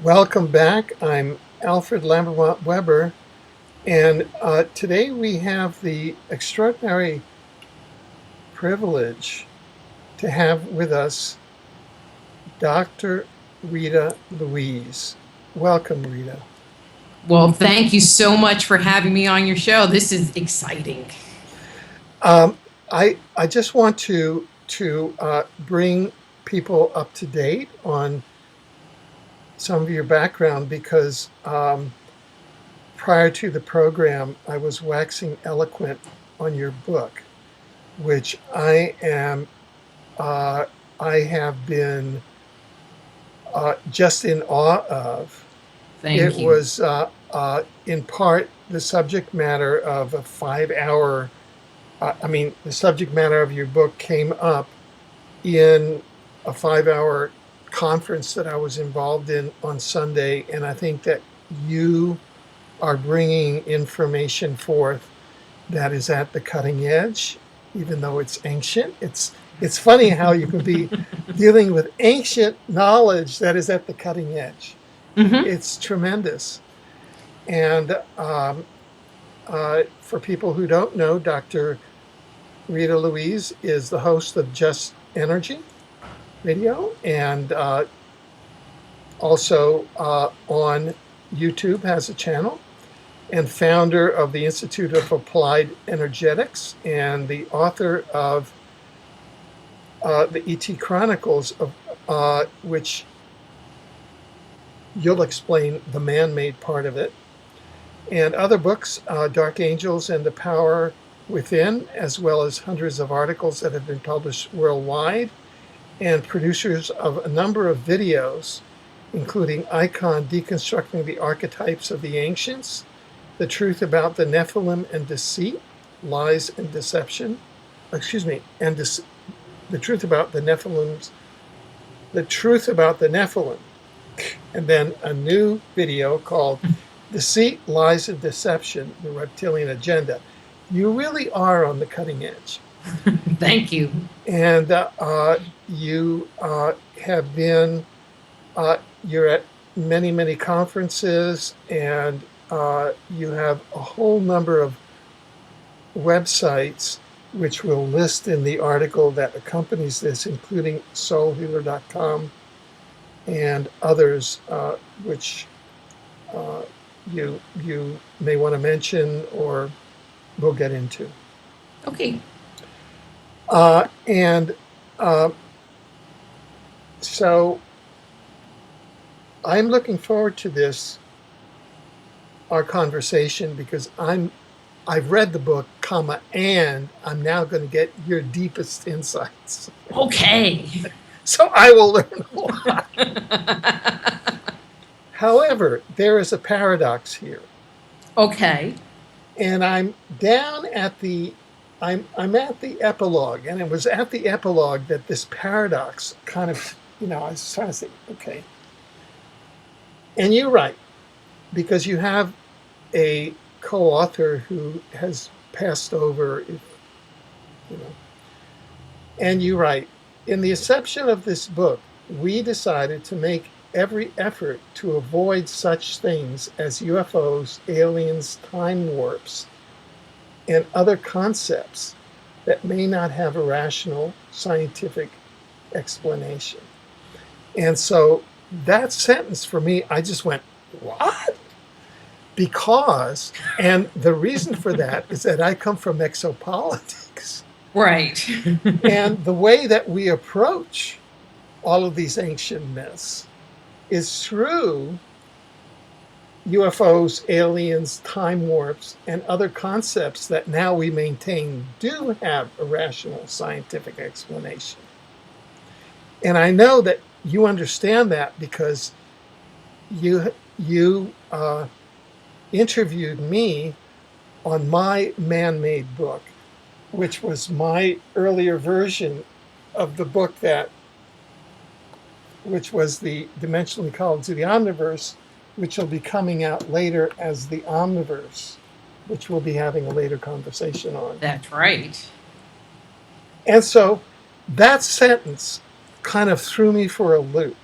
Welcome back. I'm Alfred Lambremont Weber, and today we have the extraordinary privilege to have with us Dr. Rita Louise. Welcome, Rita. Well, thank you so much for having me on your show. This is exciting. Um, I just want to bring people up to date on some of your background because prior to the program, I was waxing eloquent on your book, which uh, I have been just in awe of. It Thank you. was in part the subject matter of a 5 hour. The subject matter of your book came up in a 5 hour conference that I was involved in on Sunday, and I think that you are bringing information forth that is at the cutting edge, even though it's ancient. It's funny how you can be dealing with ancient knowledge that is at the cutting edge. Hmm. It's tremendous. And for people who don't know, Dr. Rita Louise is the host of Just Energy Radio, and also on YouTube has a channel, and founder of the Institute of Applied Energetics and the author of the ET Chronicles, of which you'll explain the man-made part of it, and other books, Dark Angels and the Power Within, as well as hundreds of articles that have been published worldwide, and producers of a number of videos, including Icon Deconstructing the Archetypes of the Ancients, The Truth About the Nephilim and Deceit, Lies and Deception, the Truth About the Nephilims, The Truth About the Nephilim, and then a new video called Deceit, Lies, and Deception, The Reptilian Agenda. You really are on the cutting edge. Thank you. And you have been, you're at many, many conferences, and you have a whole number of websites which we'll list in the article that accompanies this, including soulhealer.com and others, which you may want to mention or we'll get into. Okay. And so I'm looking forward to this, our conversation, because I've read the book, and I'm now going to get your deepest insights. Okay. So I will learn a lot. However, there is a paradox here. Okay. And I'm at the epilogue, and it was at the epilogue that this paradox kind of, I was trying to say, okay. And you're right, because you have a co-author who has passed over, and you're right. In the inception of this book, we decided to make every effort to avoid such things as UFOs, aliens, time warps, and other concepts that may not have a rational scientific explanation. And so that sentence for me, I just went, what? Because, and the reason for that is that I come from exopolitics. Right. And the way that we approach all of these ancient myths is through UFOs, aliens, time warps, and other concepts that now we maintain do have a rational scientific explanation. And I know that you understand that because you interviewed me on my man-made book, which was my earlier version of the book which was the Dimensional Ecology of the Omniverse, which will be coming out later as the Omniverse, which we'll be having a later conversation on. That's right. And so that sentence kind of threw me for a loop.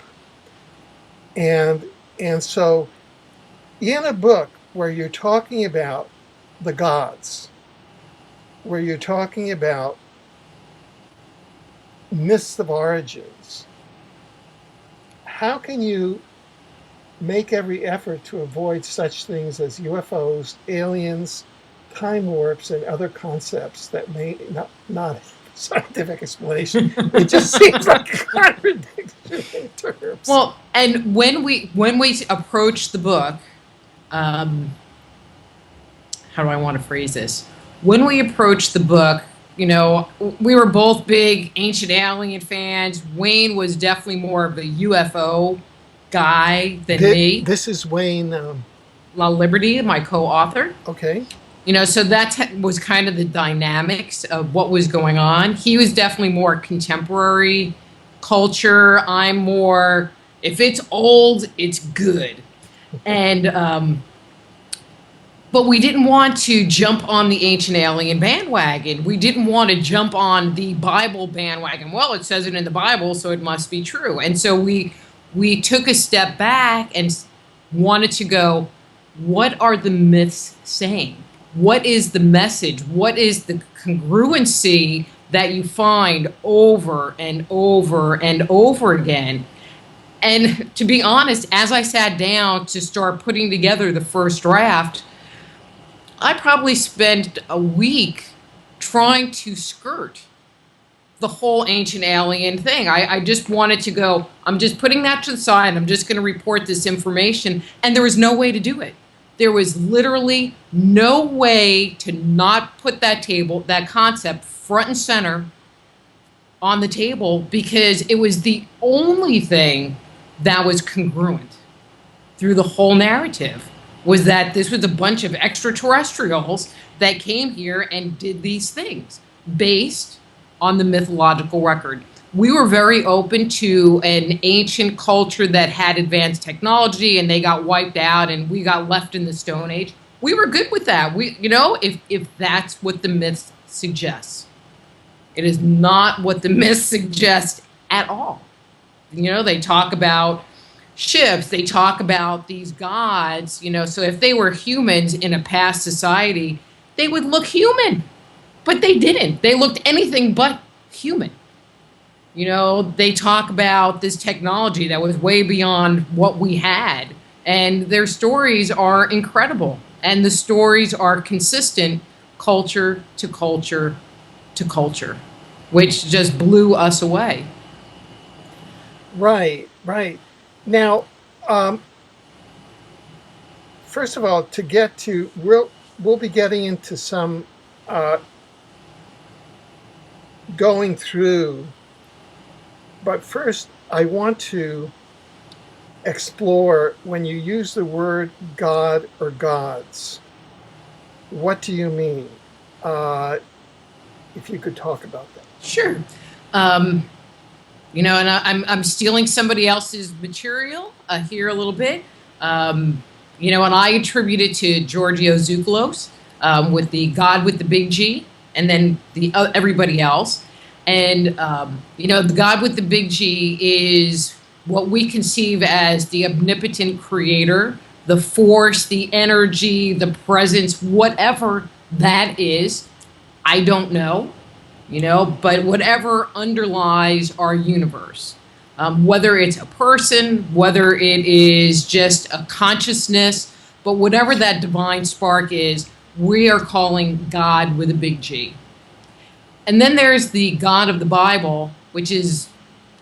And And so in a book where you're talking about the gods, where you're talking about myths of origins, how can you make every effort to avoid such things as UFOs, aliens, time warps, and other concepts that may not have scientific explanation? It just seems like a contradiction in terms. Well, and when we approach the book, how do I want to phrase this? When we approach the book, you know, we were both big Ancient Alien fans. Wayne was definitely more of a UFO guy than me. This is Wayne. La Liberty, my co-author. Okay. You know, so that was kind of the dynamics of what was going on. He was definitely more contemporary culture. I'm more, if it's old, it's good. And, but we didn't want to jump on the Ancient Alien bandwagon. We didn't want to jump on the Bible bandwagon. Well, it says it in the Bible, so it must be true. And so we took a step back and wanted to go, what are the myths saying? What is the message? What is the congruency that you find over and over and over again? And to be honest, as I sat down to start putting together the first draft, I probably spent a week trying to skirt the whole Ancient Alien thing. I just wanted to go, I'm just putting that to the side. I'm just going to report this information. And there was no way to do it. There was literally no way to not put that concept front and center on the table, because it was the only thing that was congruent through the whole narrative, was that this was a bunch of extraterrestrials that came here and did these things based on the mythological record. We were very open to an ancient culture that had advanced technology and they got wiped out and we got left in the Stone Age. We were good with that. We, you know, if that's what the myths suggest. It is not what the myths suggest at all. You know, they talk about ships, they talk about these gods, you know, so if they were humans in a past society, they would look human, but they didn't. They looked anything but human. You know, they talk about this technology that was way beyond what we had, and their stories are incredible, and the stories are consistent culture to culture to culture, which just blew us away. Right, right. Now, first of all, to get to, we'll be getting into some going through, but first I want to explore, when you use the word God or gods, what do you mean? If you could talk about that. Sure. You know, and I'm stealing somebody else's material here a little bit. You know, and I attribute it to Giorgio Tsoukalos with the God with the big G, and then the everybody else. And, you know, the God with the big G is what we conceive as the omnipotent creator, the force, the energy, the presence, whatever that is. I don't know. You know, but whatever underlies our universe, whether it's a person, whether it is just a consciousness, but whatever that divine spark is, we are calling God with a big G. And then there's the God of the Bible, which is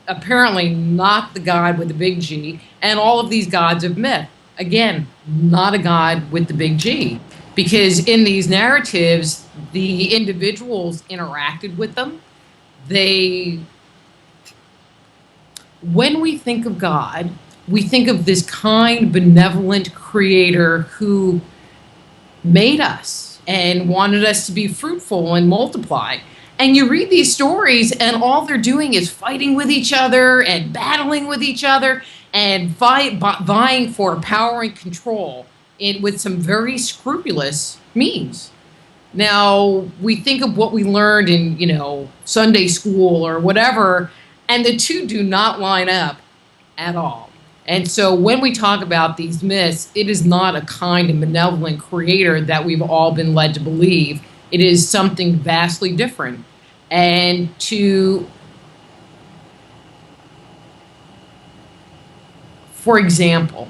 apparently not the God with the big G, and all of these gods of myth. Again, not a God with the big G. Because in these narratives, the individuals interacted with them. When we think of God, we think of this kind, benevolent creator who made us and wanted us to be fruitful and multiply. And you read these stories and all they're doing is fighting with each other and battling with each other and vying for power and control with some very scrupulous means. Now, we think of what we learned in, you know, Sunday school or whatever, and the two do not line up at all. And so when we talk about these myths, it is not a kind and benevolent creator that we've all been led to believe. It is something vastly different. And for example,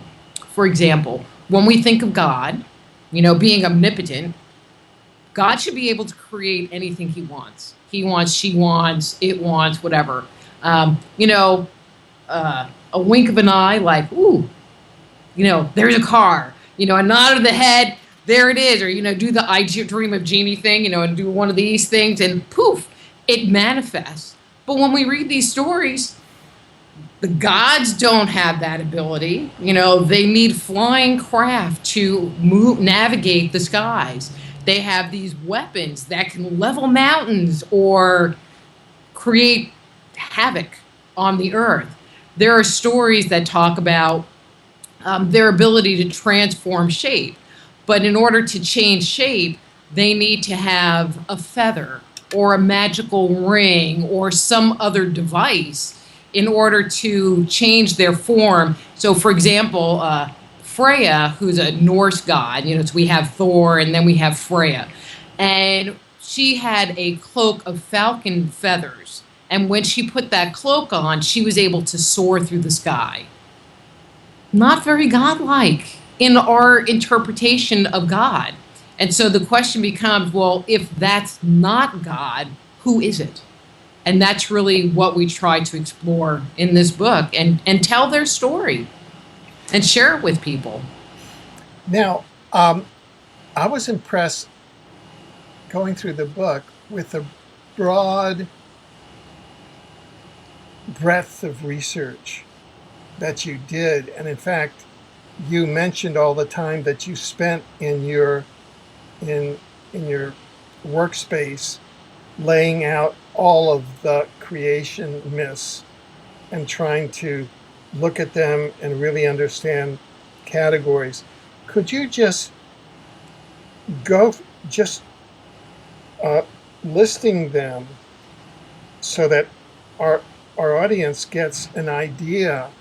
when we think of God, being omnipotent, God should be able to create anything he wants. He wants, she wants, it wants, whatever. A wink of an eye, like, ooh, there's a car. A nod of the head, there it is. Or, do the I dream of Jeannie thing, and do one of these things, and poof, it manifests. But when we read these stories, the gods don't have that ability. They need flying craft to navigate the skies. They have these weapons that can level mountains or create havoc on the earth. There are stories that talk about their ability to transform shape. But in order to change shape, they need to have a feather or a magical ring or some other device in order to change their form. So, for example, Freya, who's a Norse god, so we have Thor and then we have Freya. And she had a cloak of falcon feathers. And when she put that cloak on, she was able to soar through the sky. Not very godlike in our interpretation of God. And so the question becomes, well, if that's not God, who is it? And that's really what we try to explore in this book and tell their story and share it with people. Now, I was impressed going through the book with the broad breadth of research that you did. And in fact, you mentioned all the time that you spent in your workspace laying out all of the creation myths and trying to look at them and really understand categories. Could you just go listing them so that our audience gets an idea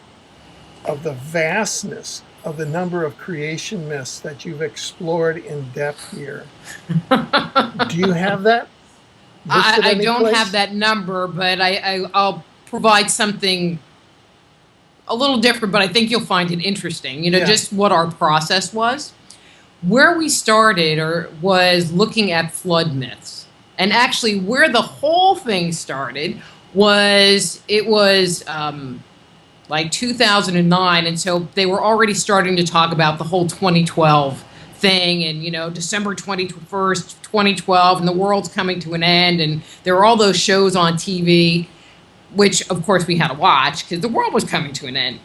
of the vastness of the number of creation myths that you've explored in depth here? Do you have that? I don't have that number, but I'll provide something a little different, but I think you'll find it interesting. Just what our process was. Where we started was looking at flood myths. And actually where the whole thing started was like 2009. And so they were already starting to talk about the whole 2012 thing and, December 21st, 2012, and the world's coming to an end. And there were all those shows on TV, which of course we had to watch because the world was coming to an end.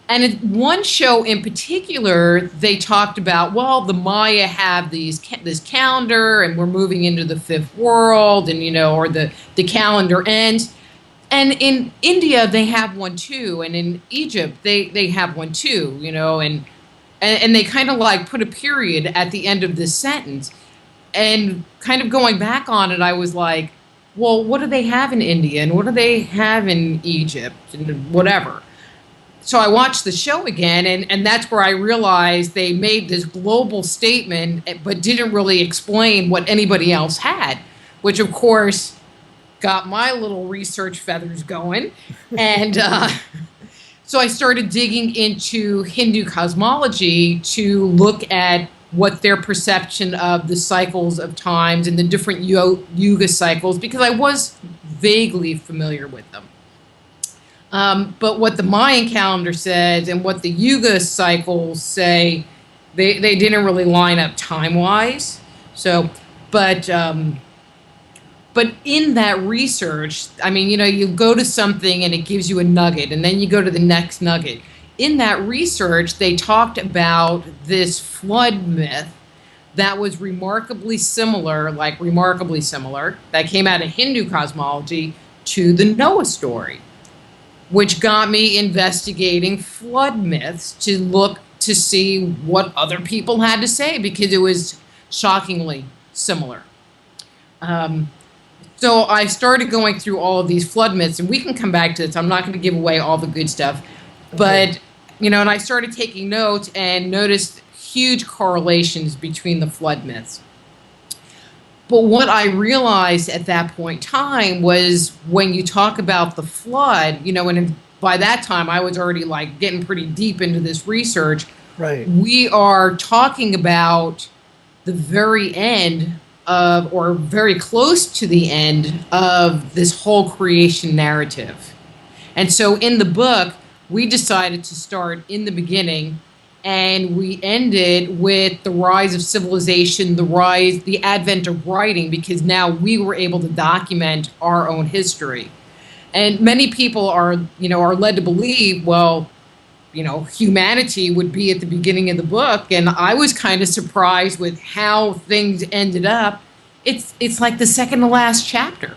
And one show in particular, they talked about, well, the Maya have this calendar and we're moving into the fifth world and, or the calendar ends. And in India, they have one too. And in Egypt, they have one too, and they kind of like put a period at the end of this sentence. And kind of going back on it, I was like, well, what do they have in India? And what do they have in Egypt and whatever? So I watched the show again, and that's where I realized they made this global statement, but didn't really explain what anybody else had, which of course got my little research feathers going. And so I started digging into Hindu cosmology to look at what their perception of the cycles of times and the different yuga cycles, because I was vaguely familiar with them. But what the Mayan calendar says and what the yuga cycles say, they didn't really line up time-wise. So, but in that research, I mean, you go to something and it gives you a nugget, and then you go to the next nugget. In that research, they talked about this flood myth that was remarkably similar, that came out of Hindu cosmology to the Noah story, which got me investigating flood myths to look to see what other people had to say, because it was shockingly similar. So I started going through all of these flood myths, and we can come back to this. I'm not going to give away all the good stuff. But, and I started taking notes and noticed huge correlations between the flood myths. But what I realized at that point in time was when you talk about the flood, and by that time I was already like getting pretty deep into this research. Right. We are talking about the very end of, or very close to the end of this whole creation narrative. And so in the book, we decided to start in the beginning, and we ended with the rise of civilization, the advent of writing, because now we were able to document our own history. And many people are led to believe, well, humanity would be at the beginning of the book. And I was kind of surprised with how things ended up. It's like the second to last chapter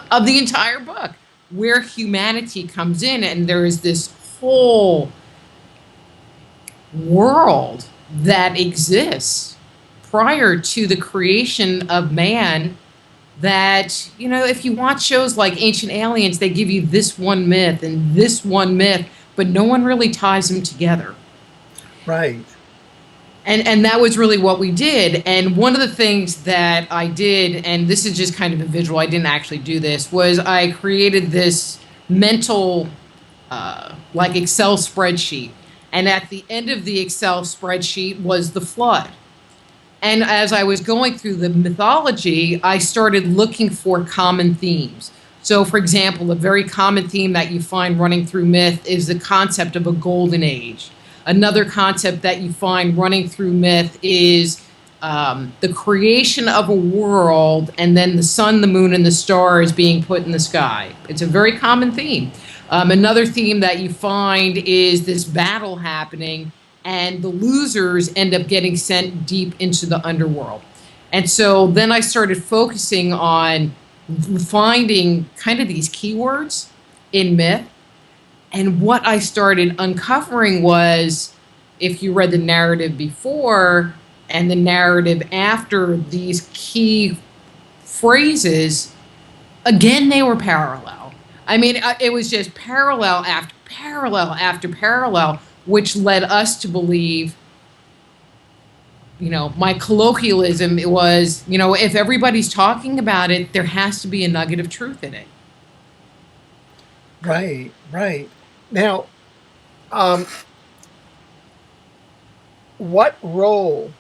of the entire book, where humanity comes in, and there is this whole world that exists prior to the creation of man that, if you watch shows like Ancient Aliens, they give you this one myth and this one myth, but no one really ties them together. Right. And that was really what we did. And one of the things that I did, and this is just kind of a visual, I didn't actually do this, was I created this mental, like Excel spreadsheet. And at the end of the Excel spreadsheet was the flood. And as I was going through the mythology, I started looking for common themes. So, for example, a very common theme that you find running through myth is the concept of a golden age. Another concept that you find running through myth is the creation of a world, and then the sun, the moon, and the stars being put in the sky. It's a very common theme. Another theme that you find is this battle happening, and the losers end up getting sent deep into the underworld. And so then I started focusing on finding kind of these keywords in myth. And what I started uncovering was, if you read the narrative before and the narrative after these key phrases, again, they were parallel. I mean, it was just parallel after parallel after parallel, which led us to believe, my colloquialism was, if everybody's talking about it, there has to be a nugget of truth in it. Right, right. Now, what role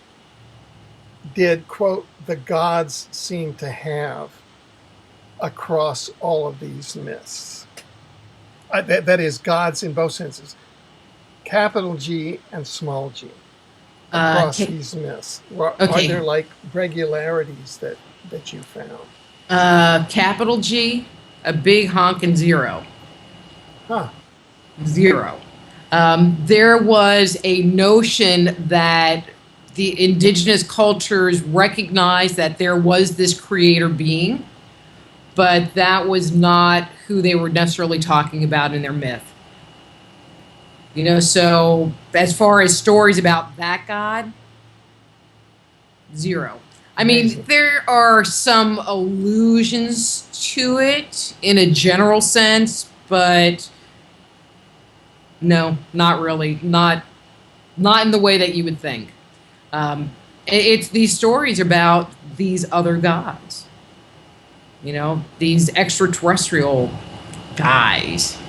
did, quote, the gods seem to have across all of these myths? That is, gods in both senses, capital G and small g, across these myths. Are there like regularities that you found? Capital G, a big honkin' zero. Huh. Zero. There was a notion that the indigenous cultures recognized that there was this creator being, but that was not who they were necessarily talking about in their myth. So as far as stories about that god, zero. I mean, there are some allusions to it in a general sense, but no, not really. Not in the way that you would think. It's these stories about these other gods. These extraterrestrial guys.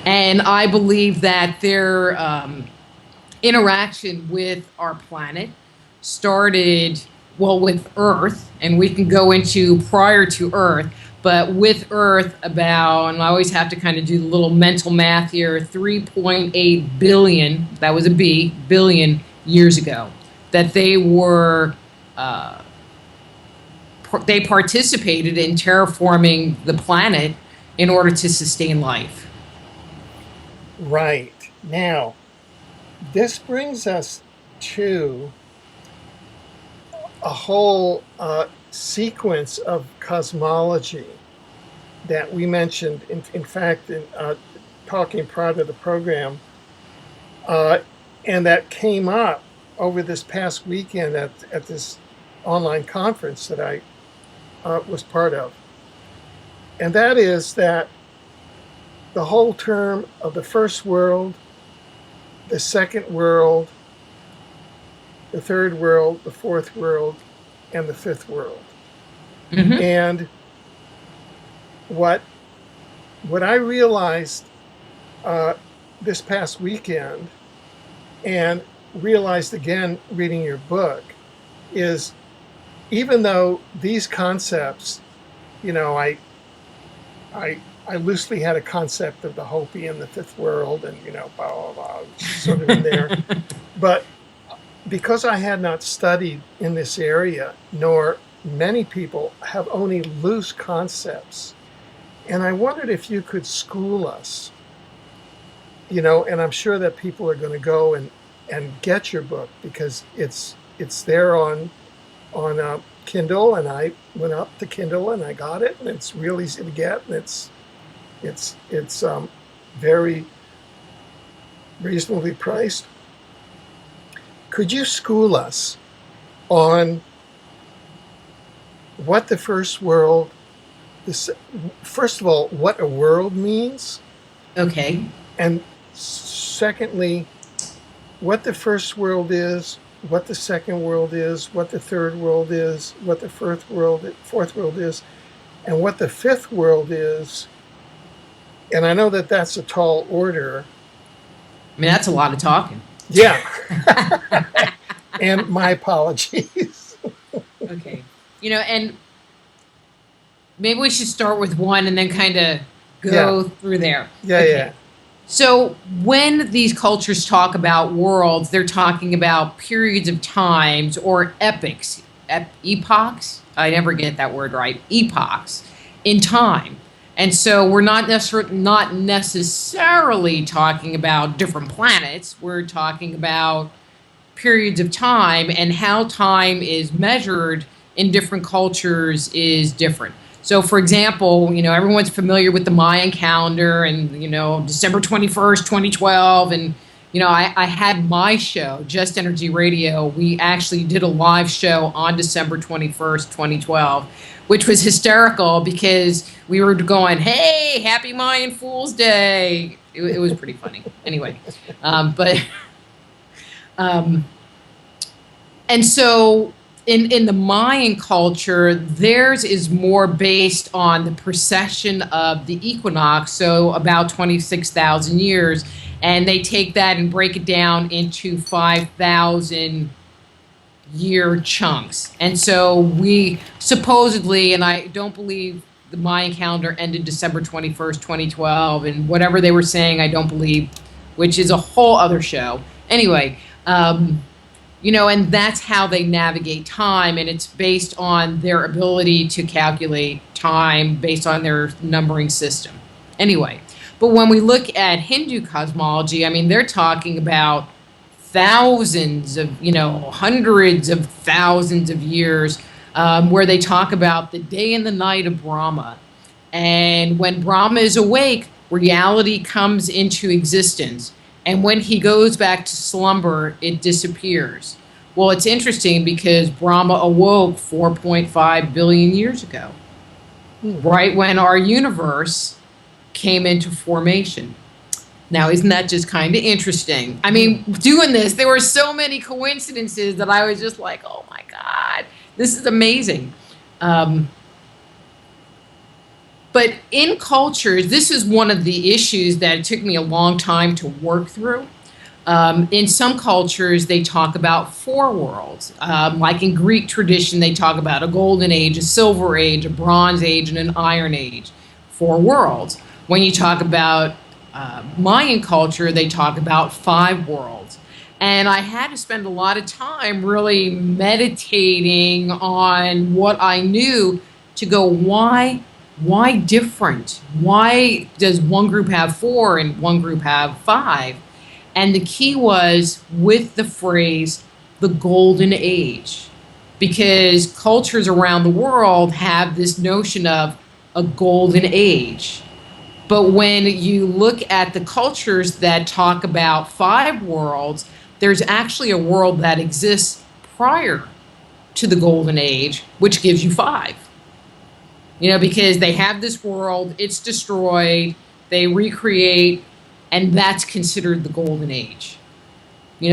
And I believe that their interaction with our planet started, with Earth, and we can go into prior to Earth, but with Earth about, and I always have to kind of do the little mental math here, 3.8 billion, that was a B, billion years ago, that they were, they participated in terraforming the planet in order to sustain life. Right. Now, this brings us to a whole sequence of cosmology that we mentioned, in fact, in talking prior to the program, and that came up over this past weekend at this online conference that I was part of. And that is that the whole term of the first world the second world, the third world, the fourth world, and the fifth world. Mm-hmm. And what I realized this past weekend, and realized again reading your book, is even though these concepts, you know, I loosely had a concept of the Hopi and the fifth world, and you know, blah blah blah, sort of in there, but because I had not studied in this area, nor many people have only loose concepts, and I wondered if you could school us, you know, and I'm sure that people are going to go and get your book because it's there on Kindle, and I went up to Kindle and I got it, and it's real easy to get, and it's very reasonably priced. Could you school us on what the first world, first of all, what a world means? Okay. And secondly, what the first world is, what the second world is, what the third world is, what the fourth world is, and what the fifth world is. And I know that that's a tall order. I mean, that's a lot of talking. Yeah. And my apologies. Okay. You know, and maybe we should start with one and then kind of go through there. Yeah, okay. Yeah. So when these cultures talk about worlds, they're talking about periods of times or epochs. Epochs? I never get that word right. Epochs in time. And so we're not necessarily talking about different planets. We're talking about periods of time, and how time is measured in different cultures is different. So, for example, you know, everyone's familiar with the Mayan calendar and, you know, December 21st, 2012. And, you know, I had my show, Just Energy Radio. We actually did a live show on December 21st, 2012, which was hysterical because we were going, hey, happy Mayan Fool's Day. It was pretty funny. Anyway, and so in the Mayan culture, theirs is more based on the precession of the equinox, so about 26,000 years, and they take that and break it down into 5,000 year chunks. And so we supposedly, and I don't believe the Mayan calendar ended December 21st, 2012, and whatever they were saying, I don't believe, which is a whole other show. Anyway, you know, and that's how they navigate time, and it's based on their ability to calculate time based on their numbering system. Anyway, but when we look at Hindu cosmology, I mean, they're talking about thousands of, you know, hundreds of thousands of years, where they talk about the day and the night of Brahma. And when Brahma is awake, reality comes into existence. And when he goes back to slumber, it disappears. Well, it's interesting because Brahma awoke 4.5 billion years ago, right when our universe came into formation. Now, isn't that just kind of interesting? I mean, doing this, there were so many coincidences that I was just like, oh my God, this is amazing. But in cultures, this is one of the issues that it took me a long time to work through. In some cultures, they talk about four worlds. Like in Greek tradition, they talk about a golden age, a silver age, a bronze age, and an iron age. Four worlds. When you talk about Mayan culture, they talk about five worlds. And I had to spend a lot of time really meditating on what I knew to go, why different? Why does one group have four and one group have five? And the key was with the phrase, the golden age, because cultures around the world have this notion of a golden age. But when you look at the cultures that talk about five worlds, there's actually a world that exists prior to the golden age, which gives you five. You know, because they have this world, it's destroyed, they recreate, and that's considered the golden age.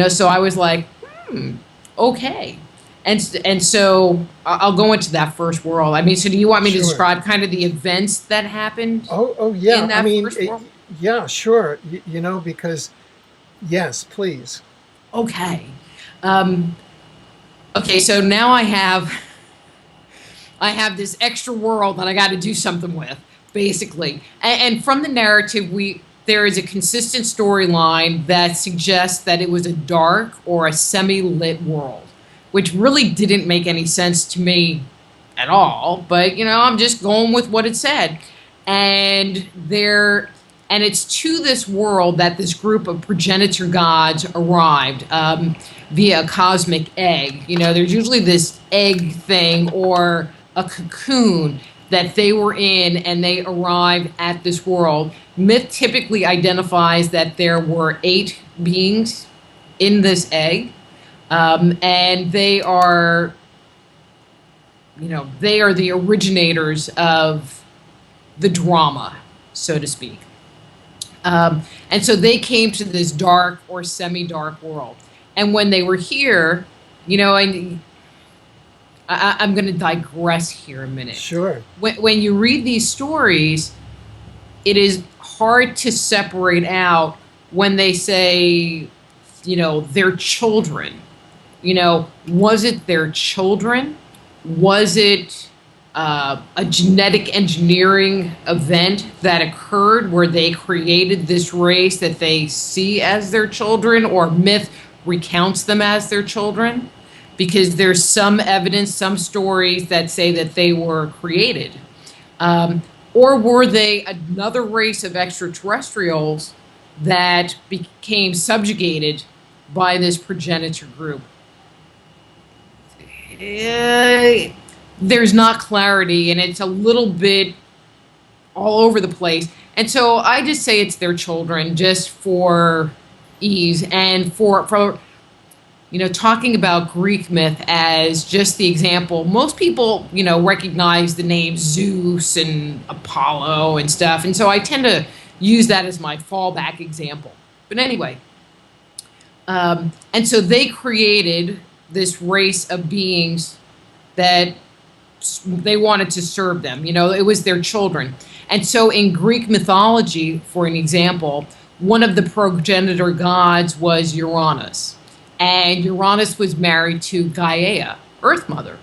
So I was like, okay. And so I'll go into that first world. I mean, so do you want me to Sure. describe kind of the events that happened Oh in yeah. I that mean, first world? yeah, sure. Because yes, please. Okay. Um, okay, so now I have this extra world that I got to do something with, basically. And from the narrative, there is a consistent storyline that suggests that it was a dark or a semi-lit world, which really didn't make any sense to me at all. But I'm just going with what it said. And there, and it's to this world that this group of progenitor gods arrived via a cosmic egg. There's usually this egg thing or a cocoon that they were in, and they arrived at this world. Myth typically identifies that there were 8 beings in this egg, and they are the originators of the drama, so to speak. And so they came to this dark or semi-dark world. And when they were here, and I'm going to digress here a minute. Sure. When you read these stories, it is hard to separate out when they say, their children. Was it their children? Was it a genetic engineering event that occurred where they created this race that they see as their children, or myth recounts them as their children? Because there's some evidence, some stories that say that they were created. Or were they another race of extraterrestrials that became subjugated by this progenitor group? There's not clarity, and it's a little bit all over the place. And so I just say it's their children, just for ease, and for talking about Greek myth as just the example. Most people, recognize the names Zeus and Apollo and stuff, and so I tend to use that as my fallback example. But anyway, and so they created this race of beings that they wanted to serve them. It was their children. And so in Greek mythology, for an example, one of the progenitor gods was Uranus. And Uranus was married to Gaia, Earth Mother.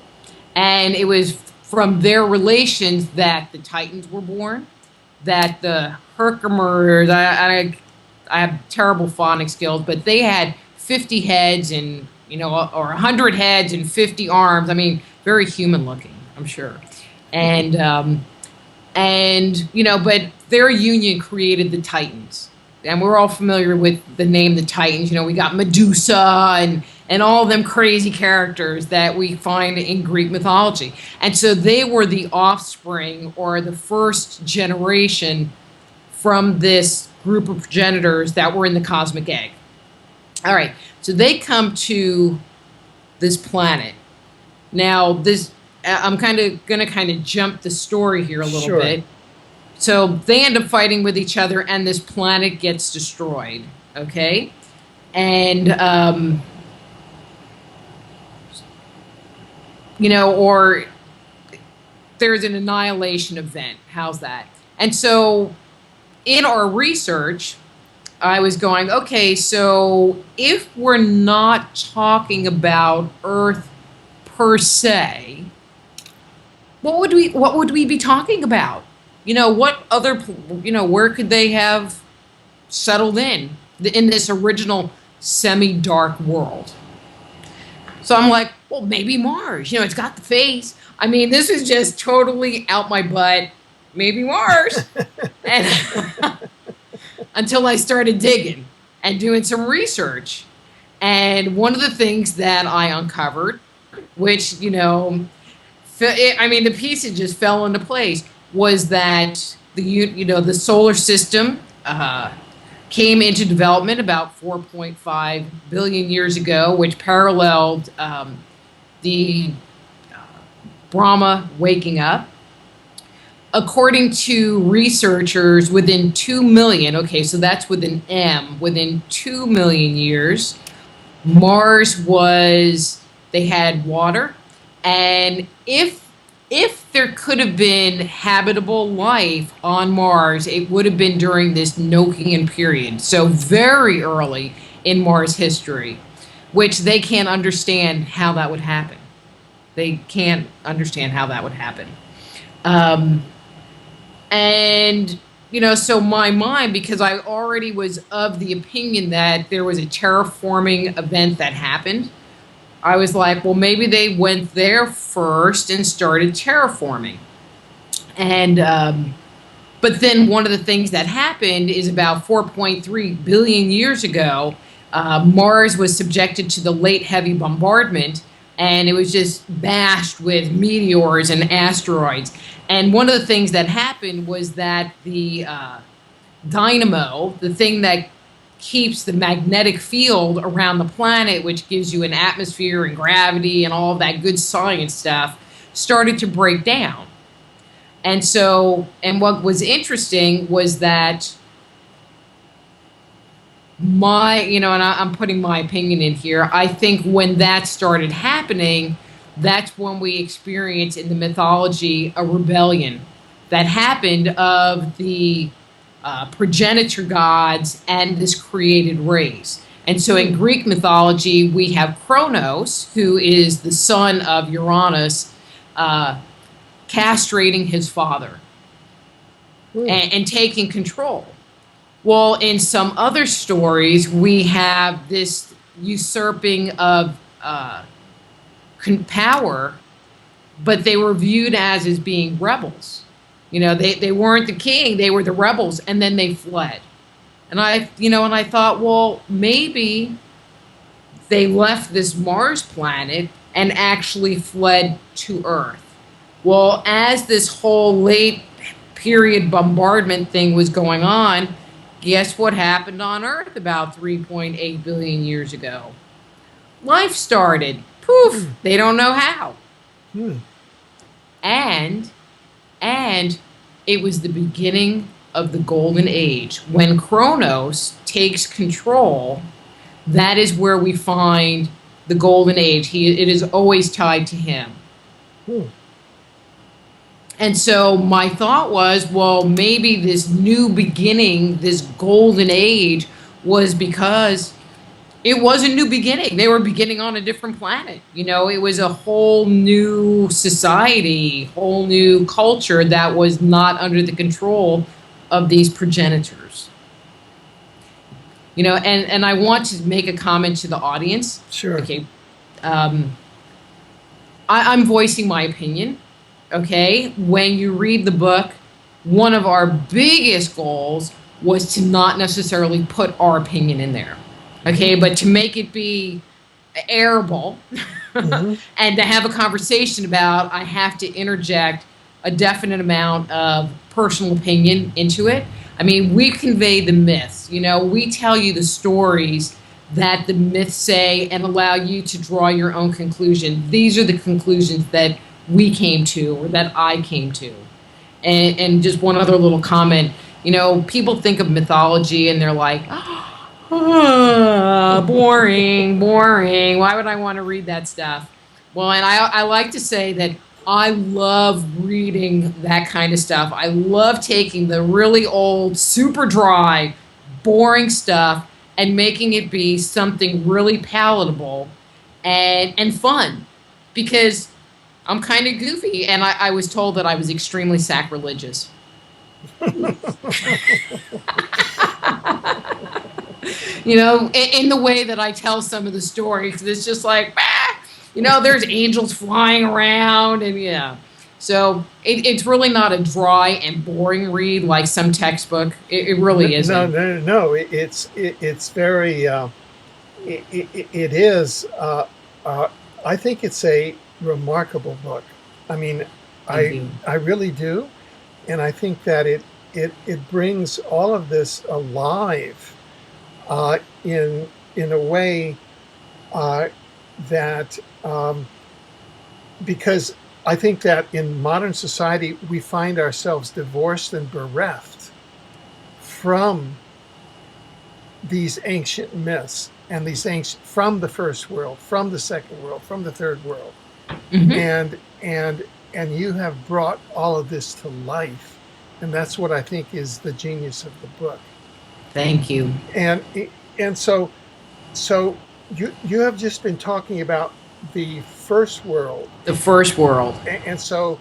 And it was from their relations that the Titans were born, that the Herkimer, I have terrible phonics skills, but they had 50 heads and, or 100 heads and 50 arms. I mean, very human looking, I'm sure. And but their union created the Titans. And we're all familiar with the name the Titans. We got Medusa and all them crazy characters that we find in Greek mythology. And so they were the offspring, or the first generation from this group of progenitors that were in the cosmic egg. All right, so they come to this planet. Now, I'm going to jump the story here a little bit. So they end up fighting with each other, and this planet gets destroyed, okay? And, or there's an annihilation event. How's that? And so in our research, I was going, okay, so if we're not talking about Earth per se, what would we be talking about? What other, where could they have settled in this original semi-dark world? So I'm like, well, maybe Mars. It's got the face. I mean, this is just totally out my butt. Maybe Mars. And until I started digging and doing some research. And one of the things that I uncovered, which, the pieces just fell into place, was that the solar system came into development about 4.5 billion years ago, which paralleled the Brahma waking up. According to researchers, within 2 million, okay, so that's with an M, within 2 million years, Mars was, they had water, and if there could have been habitable life on Mars, it would have been during this Nokian period, so very early in Mars history, which they can't understand how that would happen. They can't understand how that would happen. And, so my mind, because I already was of the opinion that there was a terraforming event that happened, I was like, well, maybe they went there first and started terraforming. And, but then one of the things that happened is about 4.3 billion years ago, Mars was subjected to the late heavy bombardment, and it was just bashed with meteors and asteroids. And one of the things that happened was that the dynamo, the thing that keeps the magnetic field around the planet, which gives you an atmosphere and gravity and all of that good science stuff, started to break down. And so, and what was interesting was that and I'm putting my opinion in here, I think when that started happening, that's when we experience in the mythology a rebellion that happened of the progenitor gods and this created race. And so in Greek mythology, we have Kronos, who is the son of Uranus, castrating his father and taking control. Well, in some other stories, we have this usurping of power, but they were viewed as being rebels. They weren't the king, they were the rebels, and then they fled. And I thought, well, maybe they left this Mars planet and actually fled to Earth. Well, as this whole late period bombardment thing was going on, guess what happened on Earth about 3.8 billion years ago? Life started. Poof! They don't know how. And it was the beginning of the Golden Age. When Kronos takes control, that is where we find the Golden Age. It is always tied to him. And so my thought was, well, maybe this new beginning, this Golden Age, was because it was a new beginning. They were beginning on a different planet. It was a whole new society, whole new culture that was not under the control of these progenitors. And I want to make a comment to the audience. Sure. Okay. I'm voicing my opinion. Okay. When you read the book, one of our biggest goals was to not necessarily put our opinion in there. Okay, but to make it be airable and to have a conversation about, I have to interject a definite amount of personal opinion into it. I mean, we convey the myths. We tell you the stories that the myths say and allow you to draw your own conclusion. These are the conclusions that we came to, or that I came to. And just one other little comment. People think of mythology and they're like, boring. Why would I want to read that stuff? Well, and I like to say that I love reading that kind of stuff. I love taking the really old, super dry, boring stuff and making it be something really palatable and fun. Because I'm kind of goofy, and I was told that I was extremely sacrilegious. In the way that I tell some of the stories, it's just like, there's angels flying around, and yeah. So it's really not a dry and boring read like some textbook. It really isn't. No. It's very. It is. I think it's a remarkable book. I mean, I really do, and I think that it brings all of this alive. In a way that because I think that in modern society we find ourselves divorced and bereft from these ancient myths, and these things from the first world, from the second world, from the third world. Hmm. And you have brought all of this to life, and that's what I think is the genius of the book. Thank you. And so you have just been talking about the first world, The first world. and so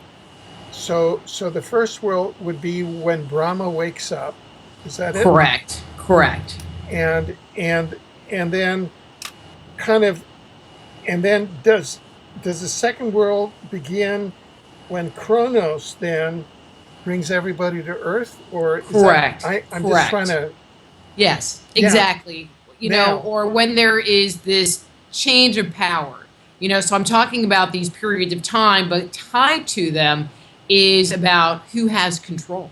the first world would be when Brahma wakes up. Is that it? Correct. Correct. And then kind of and then does the second world begin when Kronos then brings everybody to Earth, or is Correct. I'm Correct. just trying to. Yes, Yeah. exactly. You know, Now, or when there is this change of power. You know, so I'm talking about these periods of time, but tied to them is about who has control.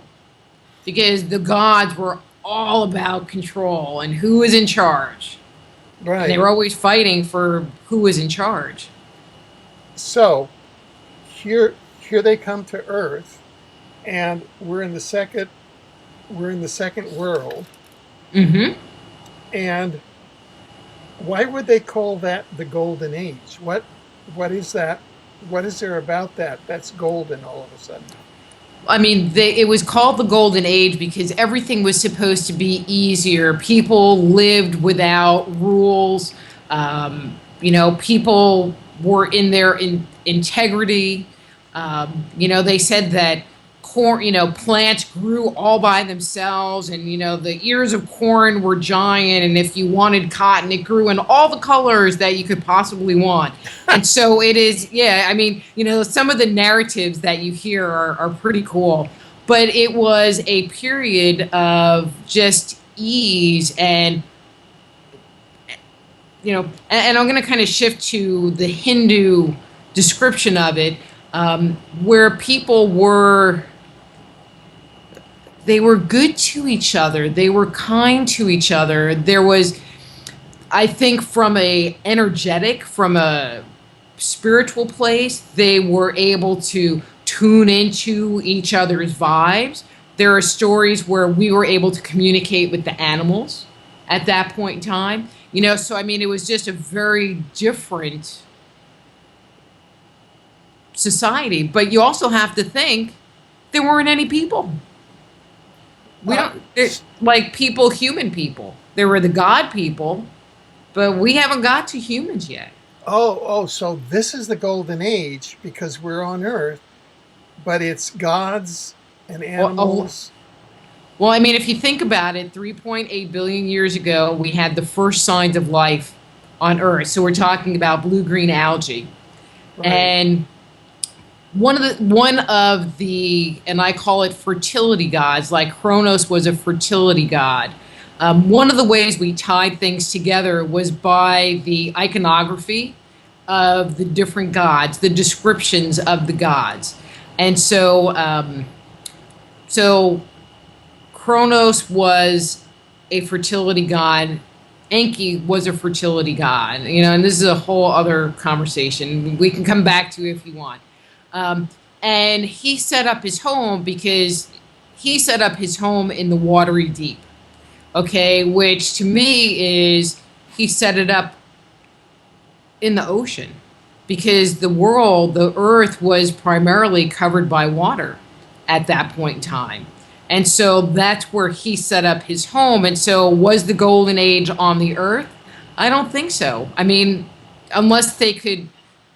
Because the gods were all about control and who was in charge. And they right. were always fighting for who was in charge. So here they come to Earth, and we're in the second world. Mm-hmm. And why would they call that the golden age? What is that? What is there about that that's golden all of a sudden? I mean, it was called the Golden Age because everything was supposed to be easier. People lived without rules. You know, people were in their integrity. You know, they said that corn, you know, plants grew all by themselves, and you know, the ears of corn were giant, and if you wanted cotton, it grew in all the colors that you could possibly want. And so it is, yeah, I mean, you know, some of the narratives that you hear are pretty cool, but it was a period of just ease and, you know, and I'm going to kind of shift to the Hindu description of it, where people were, they were good to each other. They were kind to each other. There was, I think, from a energetic, from a spiritual place, they were able to tune into each other's vibes. There are stories where we were able to communicate with the animals at that point in time. You know, so I mean, it was just a very different society. But you also have to think there weren't any people. We don't like people, human people. There were the god people, but we haven't got to humans yet. So this is the golden age because we're on Earth, but it's gods and animals. Well, I mean, if you think about it, 3.8 billion years ago, we had the first signs of life on Earth. So we're talking about blue-green algae. Right. And one of the, and I call it fertility gods, like Kronos was a fertility god. One of the ways we tied things together was by the iconography of the different gods, the descriptions of the gods. And so, so Kronos was a fertility god. Enki was a fertility god. You know, and this is a whole other conversation we can come back to if you want. And he set up his home because he set up his home in the watery deep. Okay, which to me is he set it up in the ocean because the world, the earth was primarily covered by water at that point in time. And so that's where he set up his home. And so was the golden age on the earth? I don't think so. I mean, unless they could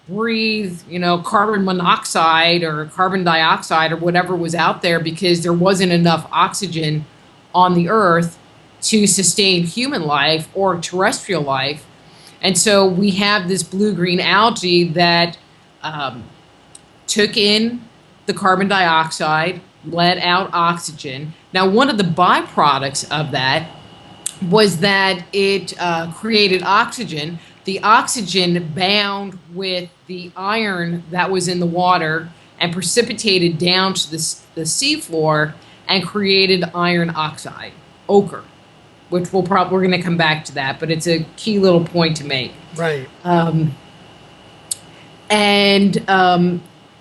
breathe, you know, carbon monoxide or carbon dioxide or whatever was out there because there wasn't enough oxygen on the earth to sustain human life or terrestrial life. And so we have this blue-green algae that took in the carbon dioxide, let out oxygen. Now, one of the byproducts of that was that it created oxygen. The oxygen bound with the iron that was in the water and precipitated down to the seafloor and created iron oxide, ochre, which we're going to come back to that, but it's a key little point to make. Right.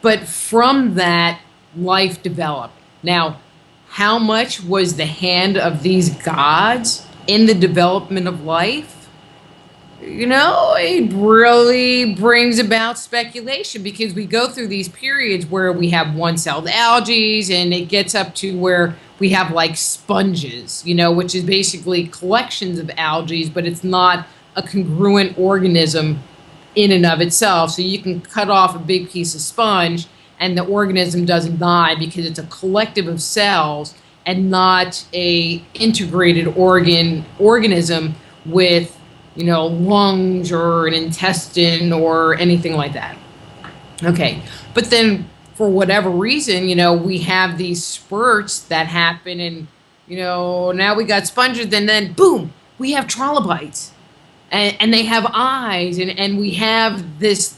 But from that, life developed. Now, how much was the hand of these gods in the development of life? It really brings about speculation because we go through these periods where we have one-celled algae and it gets up to where we have like sponges, which is basically collections of algae, but it's not a congruent organism in and of itself. So you can cut off a big piece of sponge and the organism doesn't die because it's a collective of cells and not a integrated organism with lungs or an intestine or anything like that. Okay. But then for whatever reason, we have these spurts that happen and, now we got sponges and then boom, we have trilobites and they have eyes and we have this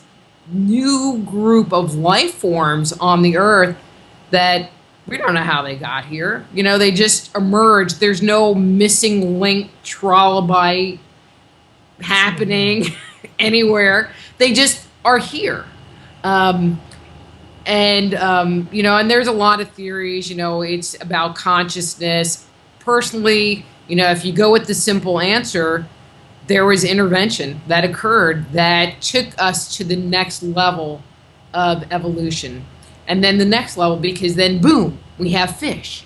new group of life forms on the earth that we don't know how they got here. They just emerged. There's no missing link trilobite happening anywhere. They just are here. And there's a lot of theories, it's about consciousness. Personally, if you go with the simple answer, there was intervention that occurred that took us to the next level of evolution. And then the next level, because then boom, we have fish,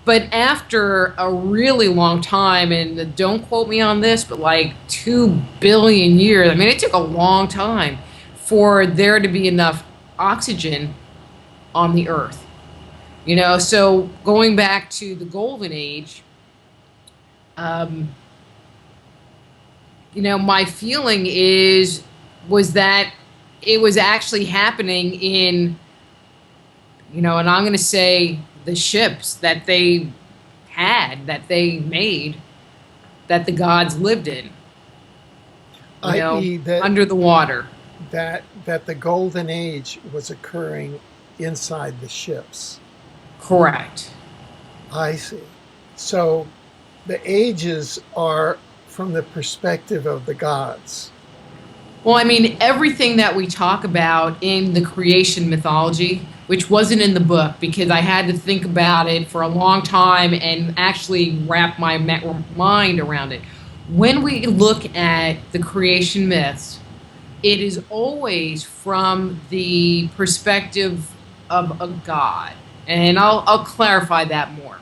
But after a really long time, and don't quote me on this, but like 2 billion years, it took a long time for there to be enough oxygen on the earth. So going back to the golden age, my feeling was that it was actually happening in, and I'm going to say the ships that they had, that they made, that the gods lived in, under the water. That the golden age was occurring inside the ships. Correct. I see. So the ages are from the perspective of the gods. Well, everything that we talk about in the creation mythology, which wasn't in the book because I had to think about it for a long time and actually wrap my mind around it. When we look at the creation myths, it is always from the perspective of a god. And I'll clarify that more.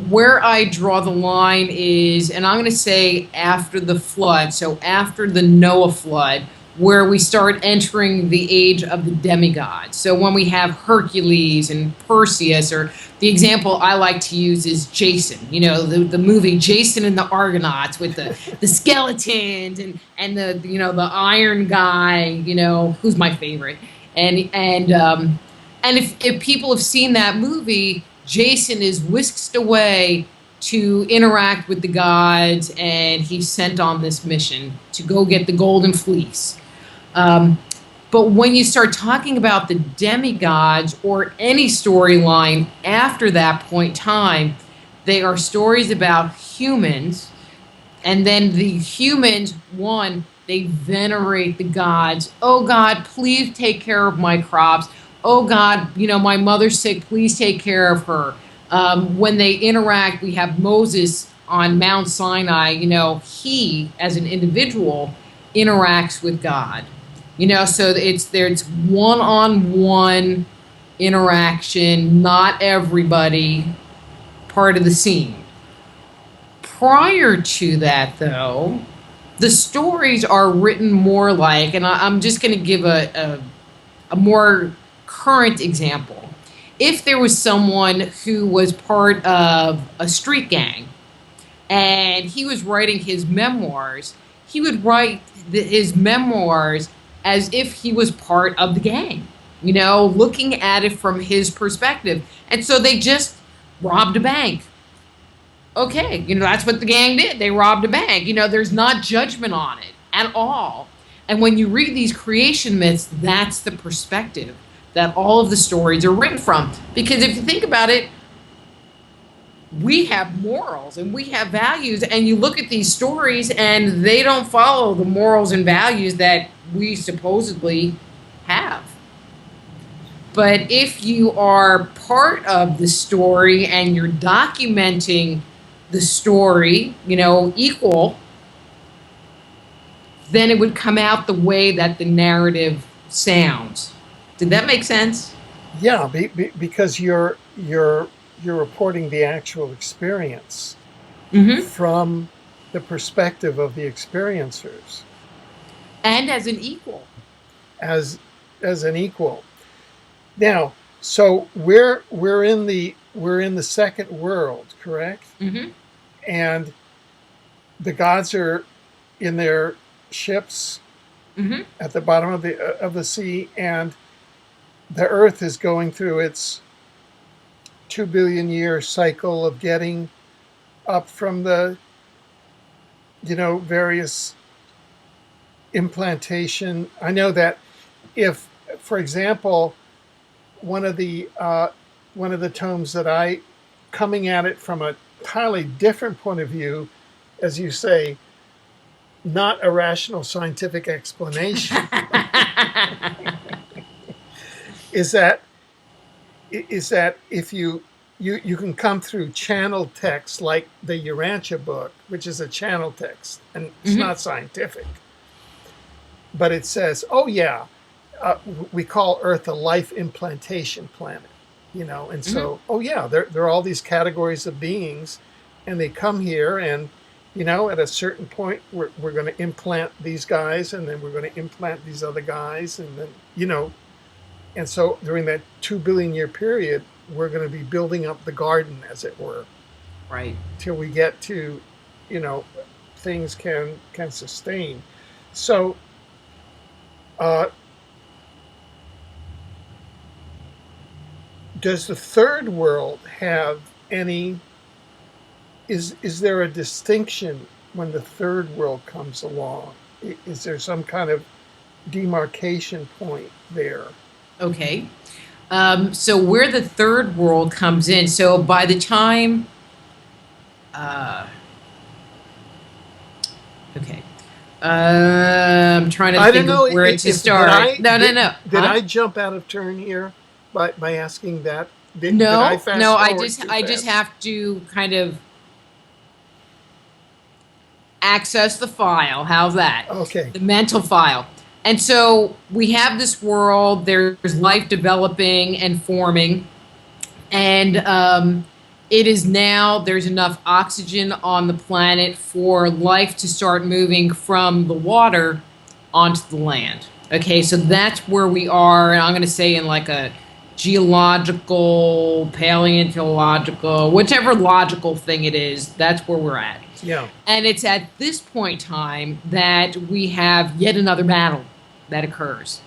Where I draw the line is, and I'm going to say after the flood, so after the Noah flood, where we start entering the age of the demigods. So when we have Hercules and Perseus, or the example I like to use is Jason, the movie Jason and the Argonauts with the skeletons and the iron guy, who's my favorite. And if people have seen that movie, Jason is whisked away to interact with the gods, and he's sent on this mission to go get the golden fleece. But when you start talking about the demigods or any storyline after that point in time, they are stories about humans, and then the humans, they venerate the gods. Oh God, please take care of my crops. Oh God, my mother's sick, please take care of her. When they interact, we have Moses on Mount Sinai, he as an individual interacts with God. So it's one-on-one interaction, not everybody part of the scene. Prior to that, though, the stories are written more like, and I'm just going to give a more current example. If there was someone who was part of a street gang and he was writing his memoirs, he would write his memoirs as if he was part of the gang, looking at it from his perspective. And so they just robbed a bank. Okay, that's what the gang did. They robbed a bank. There's not judgment on it at all. And when you read these creation myths, that's the perspective that all of the stories are written from. Because if you think about it, we have morals and we have values, and you look at these stories and they don't follow the morals and values that we supposedly have. But if you are part of the story and you're documenting the story, equal, then it would come out the way that the narrative sounds. Did that make sense? Yeah, because you're reporting the actual experience Mm-hmm. from the perspective of the experiencers And as an equal. as an equal. Now, so we're in the second world, correct? Mm-hmm. And the gods are in their ships Mm-hmm. at the bottom of the sea, and the Earth is going through its 2 billion year cycle of getting up from the various implantation. I know that if, for example, one of the tomes that I, coming at it from a entirely different point of view, as you say, not a rational scientific explanation, is that if you can come through channel text like the Urantia book, which is a channel text, and it's Mm-hmm. not scientific, but it says, oh yeah, we call Earth a life implantation planet, and Mm-hmm. so, oh yeah, there are all these categories of beings, and they come here, and at a certain point, we're going to implant these guys, and then we're going to implant these other guys, and then and so during that 2 billion year period, we're going to be building up the garden, as it were, Right. till we get to, things can sustain. So, uh, does the third world have any? Is there a distinction when the third world comes along? Is there some kind of demarcation point there? Okay. So where the third world comes in, so by the time, uh, okay, I'm trying to I don't think of know. where to start. No, no, no. Did Huh? I jump out of turn here by asking that? Did I No, no. fast forward too I just fast? have to kind of access the file. How's that? Okay. The mental file. And so we have this world. There's life developing and forming, and it is now there's enough oxygen on the planet for life to start moving from the water onto the land. Okay, so that's where we are, and I'm going to say in like a geological, paleontological, whichever logical thing it is, that's where we're at. Yeah. And it's at this point in time that we have yet another battle that occurs.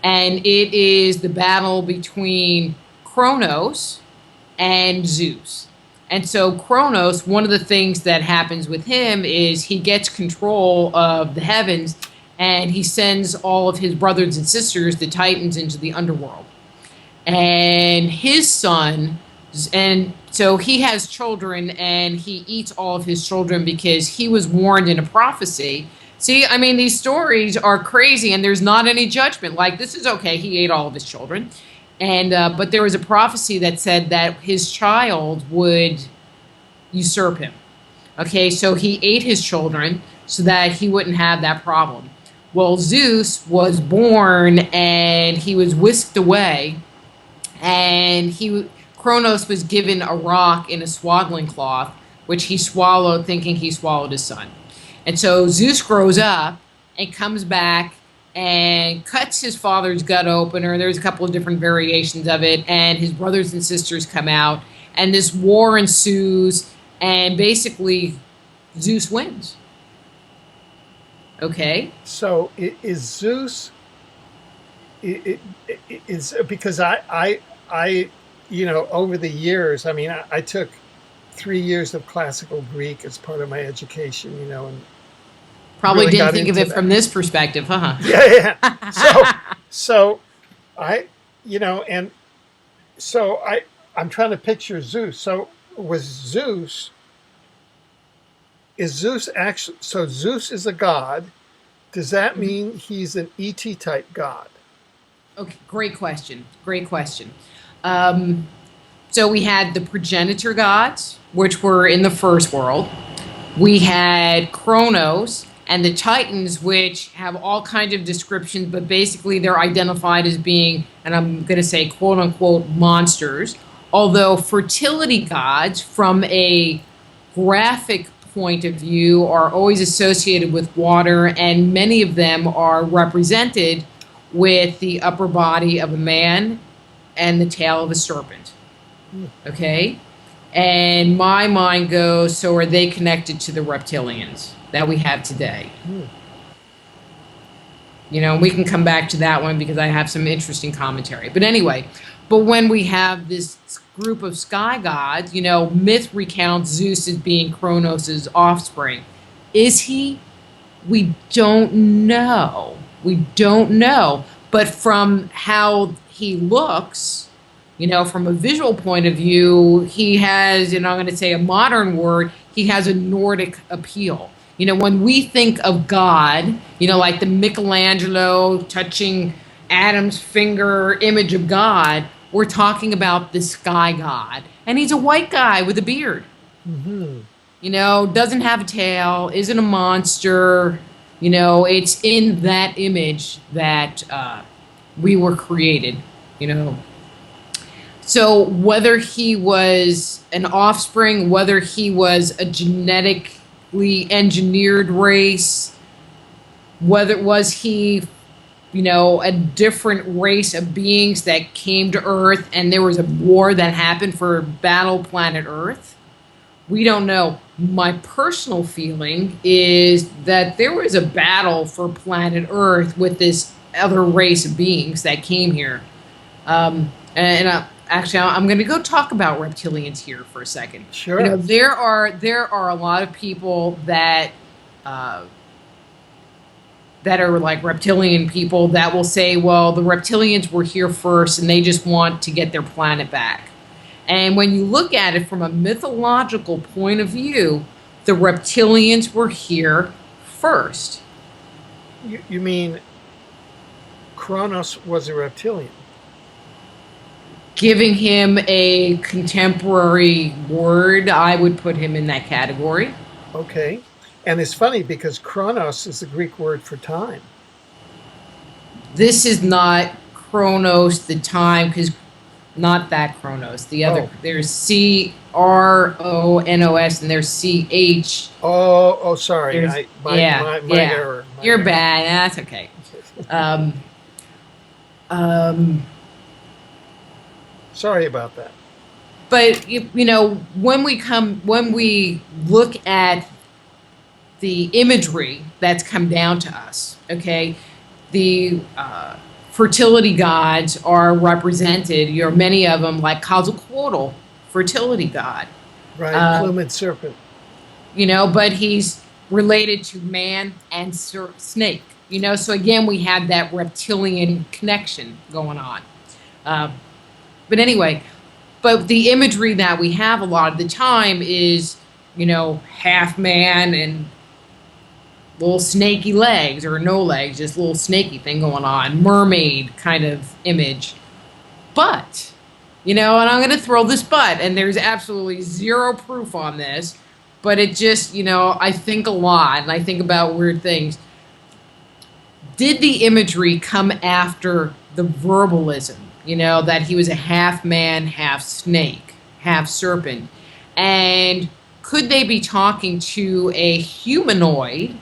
And it is the battle between Kronos and Zeus. And so Kronos, one of the things that happens with him is he gets control of the heavens and he sends all of his brothers and sisters, the Titans, into the underworld. And his son, and so he has children and he eats all of his children because he was warned in a prophecy. See, I mean, these stories are crazy and there's not any judgment. Like, this is okay, he ate all of his children. And but there was a prophecy that said that his child would usurp him. Okay, so he ate his children so that he wouldn't have that problem. Well, Zeus was born and he was whisked away, and Kronos was given a rock in a swaddling cloth, which he swallowed, thinking he swallowed his son. And so Zeus grows up and comes back and cuts his father's gut open, or there's a couple of different variations of it, and his brothers and sisters come out, and this war ensues, and basically Zeus wins. Okay? So is Zeus? Is because over the years, I mean, I took 3 years of classical Greek as part of my education, and Probably really didn't got think of into it that. from this perspective, huh? Yeah. So I, and so I'm trying to picture Zeus. So is Zeus actually, so Zeus is a god. Does that mean he's an ET type god? Okay, great question. Great question. So we had the progenitor gods, which were in the first world. We had Kronos, and the Titans, which have all kinds of descriptions, but basically they're identified as being, and I'm going to say quote unquote, monsters. Although fertility gods, from a graphic point of view, are always associated with water, and many of them are represented with the upper body of a man and the tail of a serpent. Okay? And my mind goes, so are they connected to the reptilians that we have today? You know, we can come back to that one because I have some interesting commentary. But anyway, but when we have this group of sky gods, you know, myth recounts Zeus as being Kronos' offspring. Is he? We don't know. We don't know. But from how he looks, you know, from a visual point of view, he has, and I'm going to say a modern word, he has a Nordic appeal. You know, when we think of God, you know, like the Michelangelo touching Adam's finger image of God, we're talking about the sky god. And he's a white guy with a beard. Mm-hmm. You know, doesn't have a tail, isn't a monster. You know, it's in that image that we were created, you know. So whether he was an offspring, whether he was a genetically engineered race, whether was he, you know, a different race of beings that came to Earth and there was a war that happened for Battle Planet Earth, we don't know. My personal feeling is that there was a battle for planet Earth with this other race of beings that came here. Actually, I'm going to go talk about reptilians here for a second. Sure. You know, there are a lot of people that are like reptilian people that will say, well, the reptilians were here first and they just want to get their planet back. And when you look at it from a mythological point of view, the reptilians were here first. You mean Kronos was a reptilian? Giving him a contemporary word, I would put him in that category. Okay. And it's funny because Chronos is the Greek word for time. This is not Chronos, the time, because not that Chronos. The other, there's Cronos and there's CH. Oh, sorry. My yeah. error. You're bad. That's okay. Sorry about that. But you know, when we look at the imagery that's come down to us, okay, the fertility gods are represented. You know, many of them, like Quetzalcoatl, fertility god, right? Plumaged serpent. You know, but he's related to man and snake. You know, so again, we have that reptilian connection going on. But anyway, but the imagery that we have a lot of the time is, you know, half man and little snaky legs, or no legs, just little snaky thing going on, mermaid kind of image. But, you know, and I'm going to throw this but, and there's absolutely zero proof on this, but it just, you know, I think a lot, and I think about weird things. Did the imagery come after the verbalism? You know, that he was a half man, half snake, half serpent. And could they be talking to a humanoid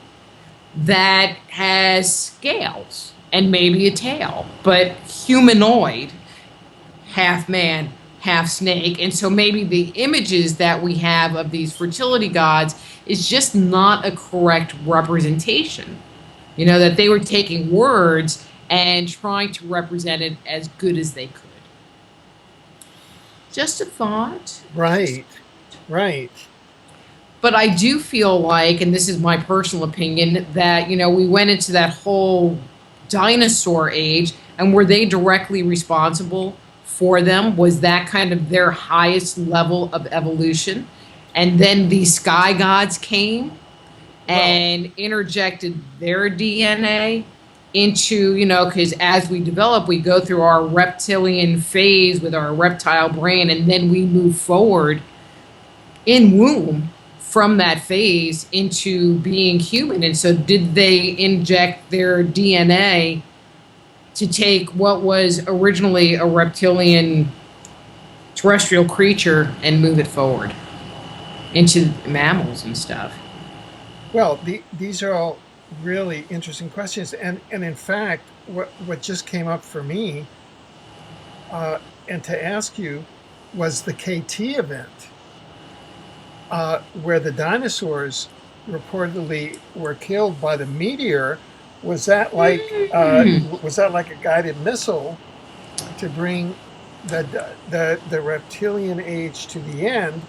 that has scales and maybe a tail, but humanoid, half man, half snake? And so maybe the images that we have of these fertility gods is just not a correct representation. You know, that they were taking words and trying to represent it as good as they could. Just a thought. Right. But I do feel like, and this is my personal opinion, that, you know, we went into that whole dinosaur age, and were they directly responsible for them? Was that kind of their highest level of evolution? And then these sky gods came and interjected their DNA into, you know, because as we develop, we go through our reptilian phase with our reptile brain, and then we move forward in womb from that phase into being human. And so did they inject their DNA to take what was originally a reptilian terrestrial creature and move it forward into mammals and stuff? Well, these are all really interesting questions, and in fact, what just came up for me, and to ask you, was the KT event, where the dinosaurs reportedly were killed by the meteor. Was that like a guided missile to bring the reptilian age to the end,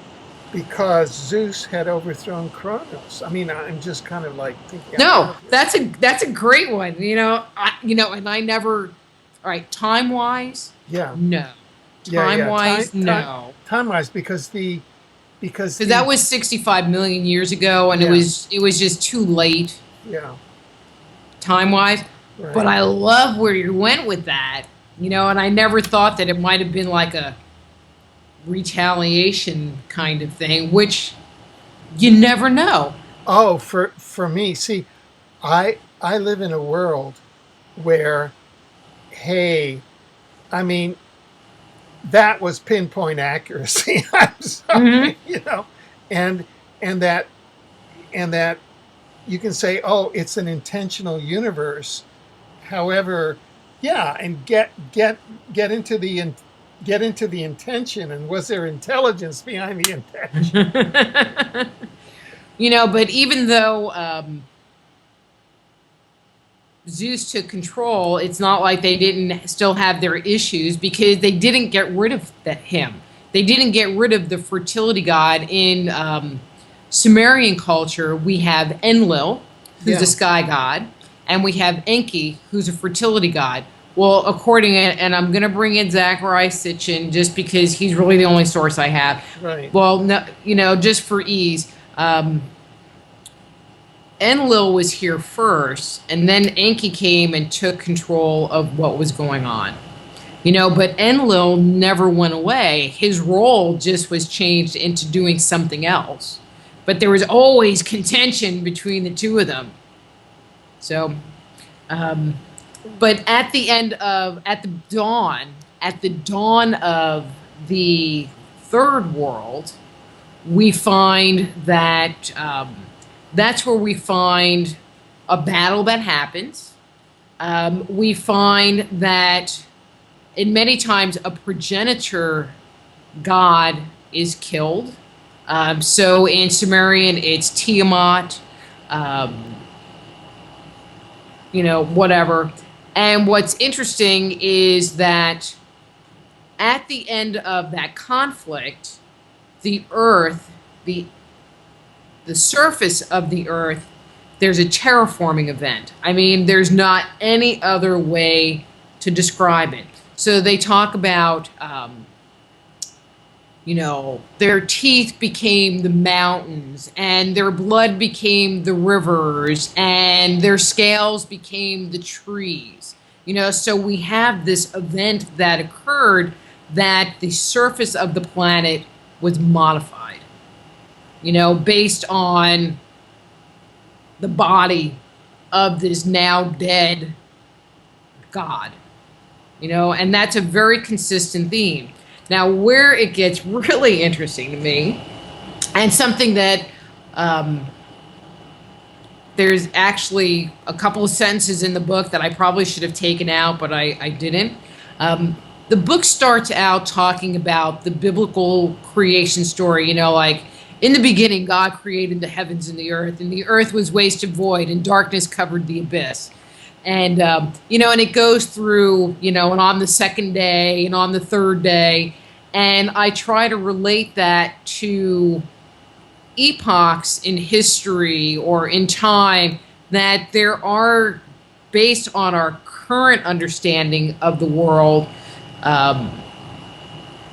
because Zeus had overthrown Chronicles? I mean, I'm just kind of like thinking. No, that's a great one. And I never. All right, time wise, Yeah. no. Time wise, no. Time wise, because that was 65 million years ago, and Yeah. it was just too late yeah, time wise. right. But I love where you went with that. And I never thought that it might have been like a retaliation kind of thing, which you never know. Oh, for me, see, I live in a world where, hey, I mean, that was pinpoint accuracy. I'm sorry, and that you can say, oh, it's an intentional universe. However, yeah, and get into the intention, and was there intelligence behind the intention? But even though Zeus took control, it's not like they didn't still have their issues, because they didn't get rid of him. They didn't get rid of the fertility god. In Sumerian culture, we have Enlil, who's a sky god, and we have Enki, who's a fertility god. Well, and I'm going to bring in Zachariah Sitchin just because he's really the only source I have. Right. Well, no, just for ease. Enlil was here first, and then Enki came and took control of what was going on. But Enlil never went away. His role just was changed into doing something else. But there was always contention between the two of them. So, but at the dawn of the third world, we find that that's where we find a battle that happens. We find that in many times a progenitor god is killed. So in Sumerian, it's Tiamat, whatever. And what's interesting is that at the end of that conflict, the earth, the surface of the earth, there's a terraforming event. I mean, there's not any other way to describe it. So they talk about, their teeth became the mountains, and their blood became the rivers, and their scales became the trees. So we have this event that occurred, that the surface of the planet was modified, based on the body of this now dead god, and that's a very consistent theme. Now, where it gets really interesting to me, and something that there's actually a couple of sentences in the book that I probably should have taken out, but I didn't. The book starts out talking about the biblical creation story, like, in the beginning, God created the heavens and the earth was wasted void, and darkness covered the abyss. And, and it goes through, and on the second day and on the third day. And I try to relate that to epochs in history or in time that there are, based on our current understanding of the world, that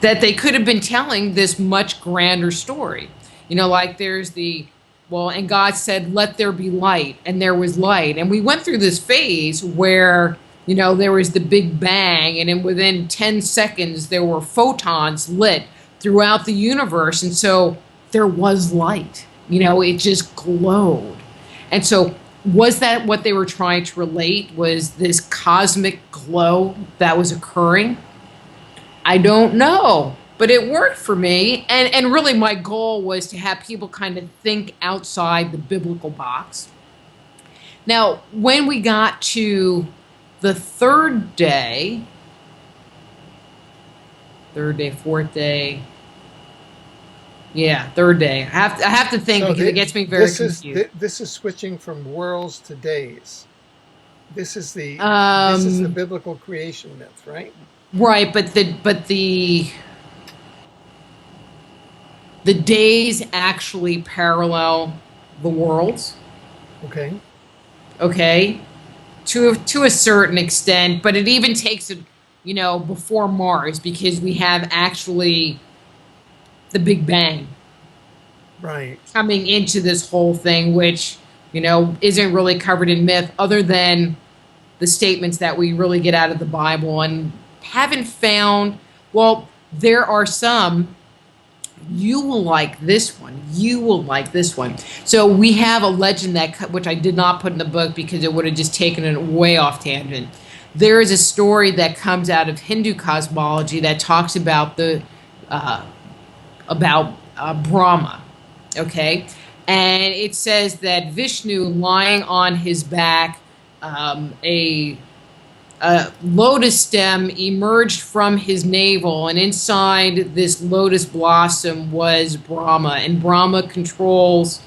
they could have been telling this much grander story. Like there's and God said, let there be light, and there was light. And we went through this phase where, there was the Big Bang, and within 10 seconds, there were photons lit throughout the universe. And so there was light. It just glowed. And so, was that what they were trying to relate? Was this cosmic glow that was occurring? I don't know, but it worked for me. And really, my goal was to have people kind of think outside the biblical box. Now, when we got to the third day, fourth day, yeah, third day. I have to think, So because it gets me very confused. this is switching from worlds to days. This is the Um, biblical creation myth, right? right, but the days actually parallel the worlds. Okay. Okay, to a certain extent, but it even takes it, before Mars, because we have actually the Big Bang Right. coming into this whole thing, which isn't really covered in myth, other than the statements that we really get out of the Bible, and haven't found. Well, there are some. You will like this one. You will like this one. So we have a legend which I did not put in the book because it would have just taken it way off tangent. There is a story that comes out of Hindu cosmology that talks about uh, Brahma. Okay, and it says that Vishnu, lying on his back, a lotus stem emerged from his navel, and inside this lotus blossom was Brahma, and Brahma controls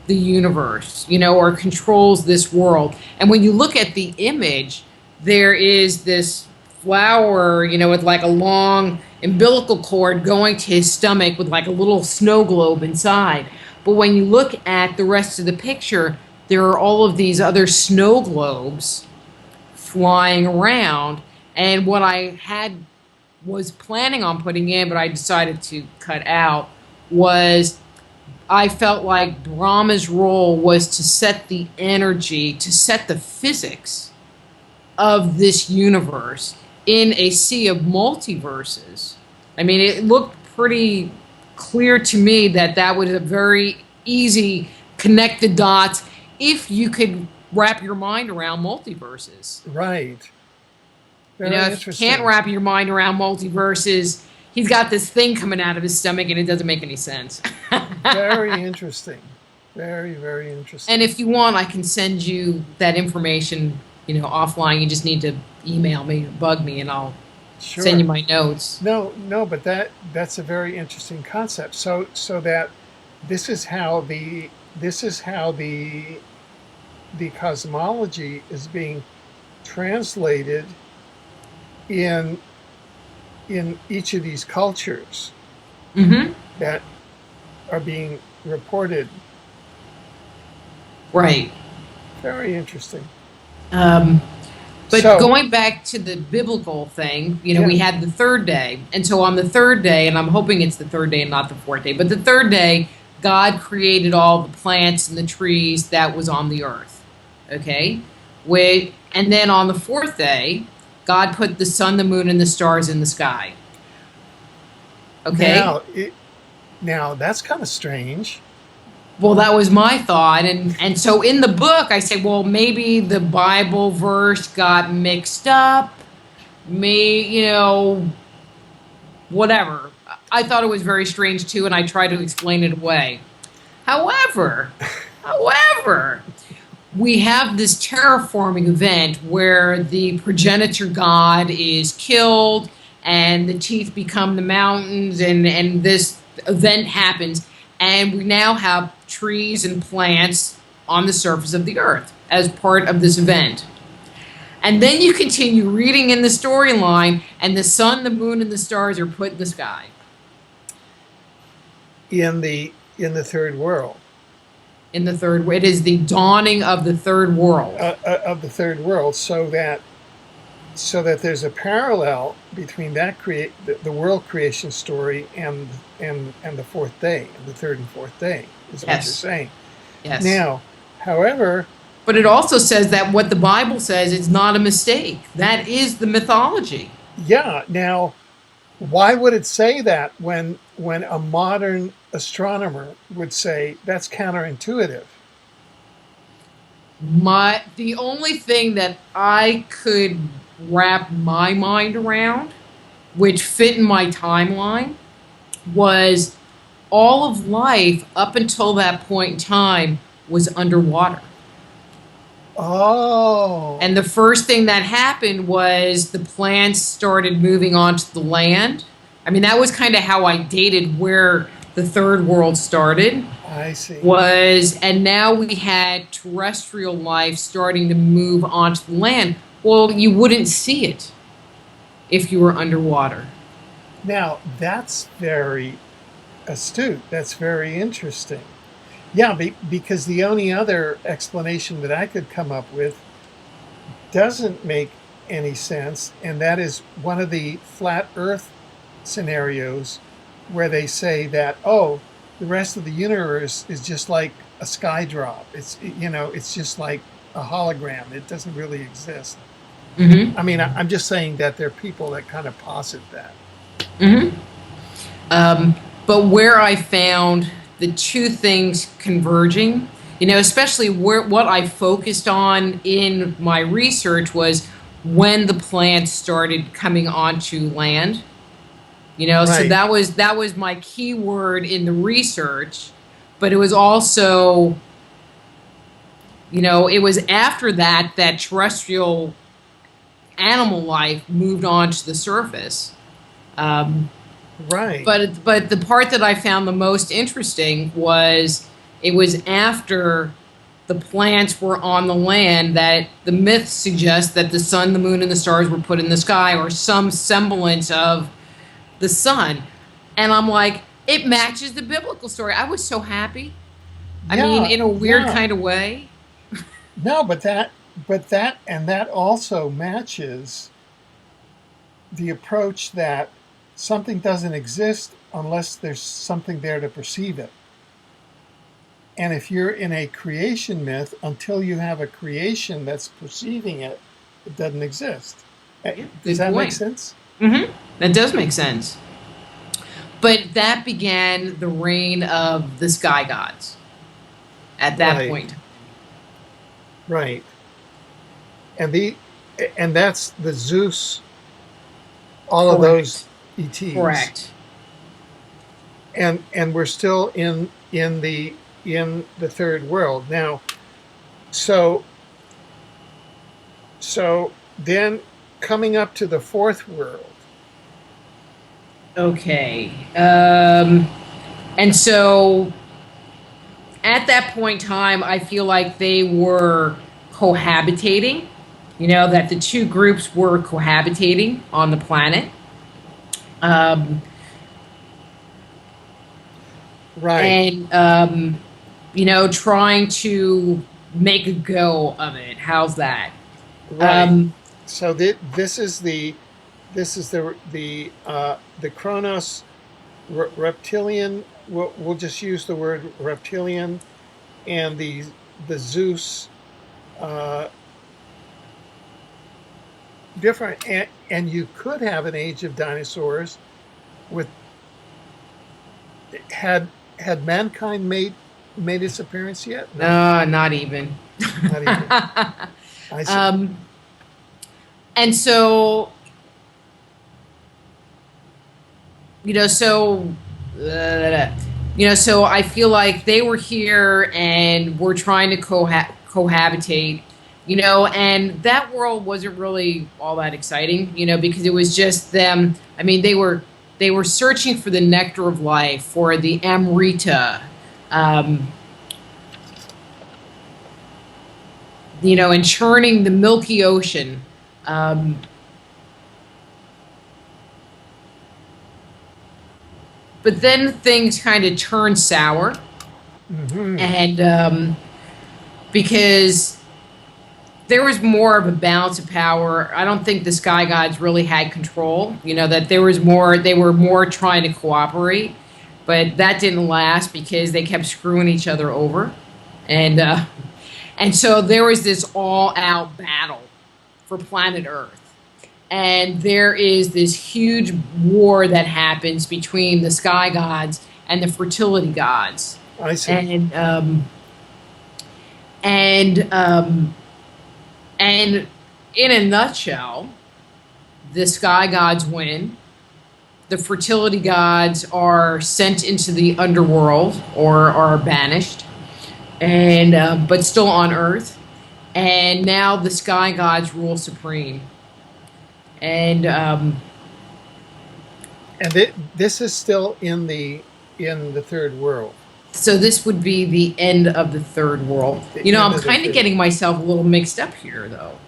the universe, or controls this world. And when you look at the image, there is this flower, with like a long umbilical cord going to his stomach with like a little snow globe inside. But when you look at the rest of the picture, there are all of these other snow globes flying around. And what I was planning on putting in, but I decided to cut out, was I felt like Brahma's role was to set the energy, to set the physics of this universe in a sea of multiverses. I mean, it looked pretty clear to me that was a very easy connect the dots if you could wrap your mind around multiverses. Right. Very If you can't interesting. wrap your mind around multiverses, he's got this thing coming out of his stomach and it doesn't make any sense. Very interesting. Very, very interesting. And if you want, I can send you that information, offline. You just need to email me or bug me, and I'll send Sure. you my notes. No, but that's a very interesting concept. So that this is how the cosmology is being translated in each of these cultures Mm-hmm. that are being reported. Right. Very interesting. Um, but So, going back to the biblical thing, yeah, we had the third day. And so on the third day, and I'm hoping it's the third day and not the fourth day, but the third day, God created all the plants and the trees that was on the earth. Okay? And then on the fourth day, God put the sun, the moon, and the stars in the sky. Okay? now now that's kind of strange. Well, that was my thought. And so in the book, I say, well, maybe the Bible verse got mixed up. Whatever. I thought it was very strange too, and I tried to explain it away. However, however, we have this terraforming event where the progenitor god is killed and the teeth become the mountains, and this event happens, and we now have trees and plants on the surface of the earth as part of this event. And then you continue reading in the storyline, and the sun, the moon, and the stars are put in the sky. In the third world, It is the dawning of the third world. of the third world, so that there's a parallel between the world creation story and the fourth day, and the third and fourth day is what you're Yes. saying. Yes. Now, however, But it also says that what the Bible says is not a mistake. That is the mythology. yeah, now why would it say that when a modern astronomer would say that's counterintuitive. The only thing that I could wrap my mind around, which fit in my timeline, was all of life up until that point in time was underwater. Oh. And the first thing that happened was the plants started moving onto the land. I mean, that was kind of how I dated where the third world started. I see. And now we had terrestrial life starting to move onto the land. Well, you wouldn't see it if you were underwater. Now, that's very astute. That's very interesting. Yeah, because the only other explanation that I could come up with doesn't make any sense, and that is one of the flat Earth scenarios where they say that, oh, the rest of the universe is just like a sky drop. It's just like a hologram. It doesn't really exist. Mm-hmm. I mean, I'm just saying that there are people that kind of posit that. Mm-hmm. But where I found the two things converging, especially what I focused on in my research was when the plants started coming onto land. Right. So that was my key word in the research, but it was also, it was after that terrestrial animal life moved onto the surface. Right. But the part that I found the most interesting was it was after the plants were on the land that the myth suggests that the sun, the moon, and the stars were put in the sky, or some semblance of the sun. And I'm like, it matches the biblical story. I was so happy. I mean, in a weird kind of way. No, but that also matches the approach that something doesn't exist unless there's something there to perceive it. And if you're in a creation myth, until you have a creation that's perceiving it, it doesn't exist. Does that make sense? Mm-hmm. That does make sense. But that began the reign of the sky gods at that point. Right. And that's the Zeus, all of those ETs. Correct. And we're still in the third world now. So then coming up to the fourth world. Okay. And so at that point in time, I feel like they were cohabitating, that the two groups were cohabitating on the planet. Right. And, trying to make a go of it. How's that? Right. So this is the Kronos reptilian. We'll just use the word reptilian, and the Zeus different. And you could have an age of dinosaurs with had mankind made its appearance yet? No, not even. Not even. I see. And so, so I feel like they were here and we're trying to cohabitate, and that world wasn't really all that exciting, because it was just them. I mean, they were searching for the nectar of life, for the Amrita, and churning the milky ocean. But then things kind of turned sour. Mm-hmm. And because there was more of a balance of power, I don't think the sky gods really had control. That they were more trying to cooperate, but that didn't last because they kept screwing each other over, and so there was this all-out battle for planet Earth. And there is this huge war that happens between the sky gods and the fertility gods. I see. And in a nutshell, the sky gods win. The fertility gods are sent into the underworld or are banished, and but still on Earth. And now the sky gods rule supreme. And this is still in the third world. so this would be the end of the third world. The I'm end of the kind of third- getting myself a little mixed up here, though.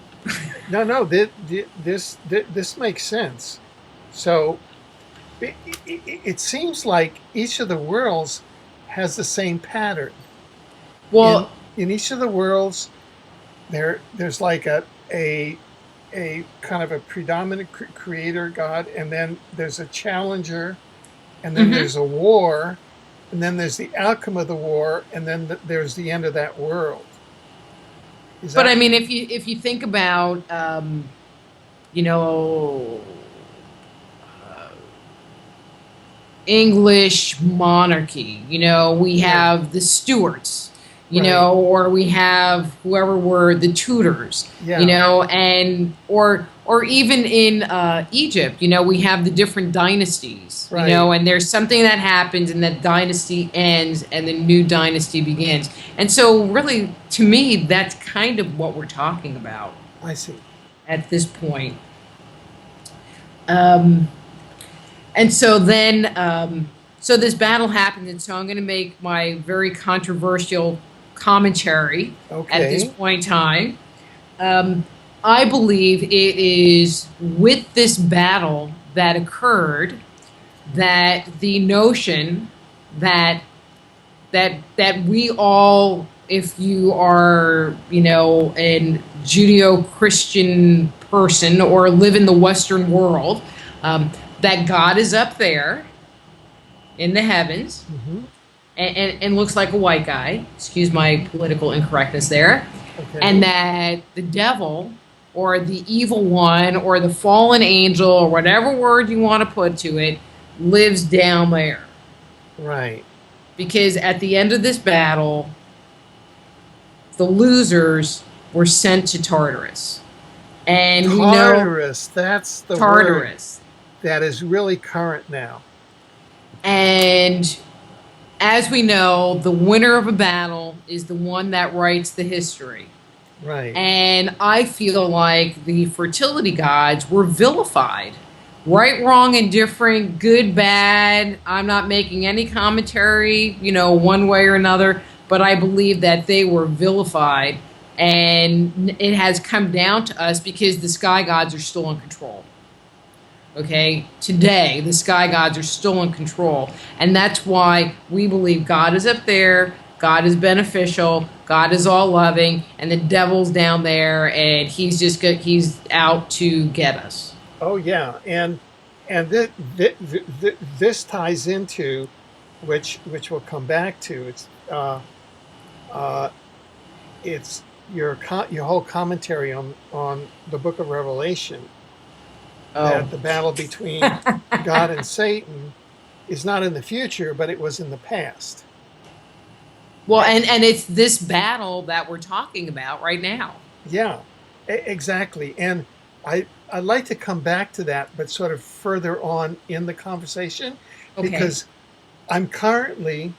No, this makes sense. So it seems like each of the worlds has the same pattern. Well, in each of the worlds, there's like a kind of a predominant creator god, and then there's a challenger, and then there's a war, and then there's the outcome of the war, and then there's the end of that world. but I mean, if you think about, you know, English monarchy, we have the Stuarts, or we have whoever were the Tudors, and or even in Egypt, we have the different dynasties, Right. and there's something that happens and that dynasty ends and the new dynasty begins. And so really, to me, that's kind of what we're talking about I see. at this point. And so then, so this battle happened, and so I'm going to make my very controversial commentary at this Okay. point in time. I believe it is with this battle that occurred that the notion that we all, if you are, a Judeo-Christian person or live in the Western world, that God is up there in the heavens Hmm. and looks like a white guy. Excuse my political incorrectness there. Okay. And that the devil or the evil one or the fallen angel or whatever word you want to put to it lives down there. Right. Because at the end of this battle, the losers were sent to Tartarus. And we know Tartarus. That's the word Tartarus. that is really current now. And as we know, the winner of a battle is the one that writes the history. Right. And I feel like the fertility gods were vilified. Right, wrong, indifferent, good, bad. I'm not making any commentary, one way or another, but I believe that they were vilified. And it has come down to us because the sky gods are still in control. Okay, today the sky gods are still in control, and that's why we believe God is up there, God is beneficial, God is all loving, and the devil's down there, and he's out to get us. Oh yeah, and this ties into which we'll come back to. It's your whole commentary on the Book of Revelation. That the battle between God and Satan is not in the future, but it was in the past. Well, and it's this battle that we're talking about right now. Yeah, exactly. And I'd like to come back to that, but sort of further on in the conversation, Okay. because I'm currently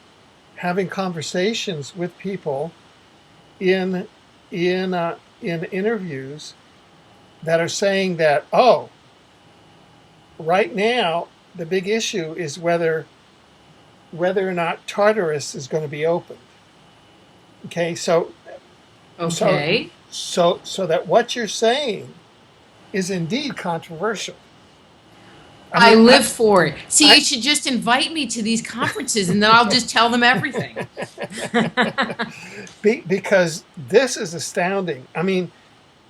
having conversations with people in interviews that are saying that, right now, the big issue is whether or not Tartarus is going to be opened. Okay, so Okay. so that what you're saying is indeed controversial. I mean, live for it. See, you should just invite me to these conferences, and then I'll just tell them everything. because this is astounding. I mean,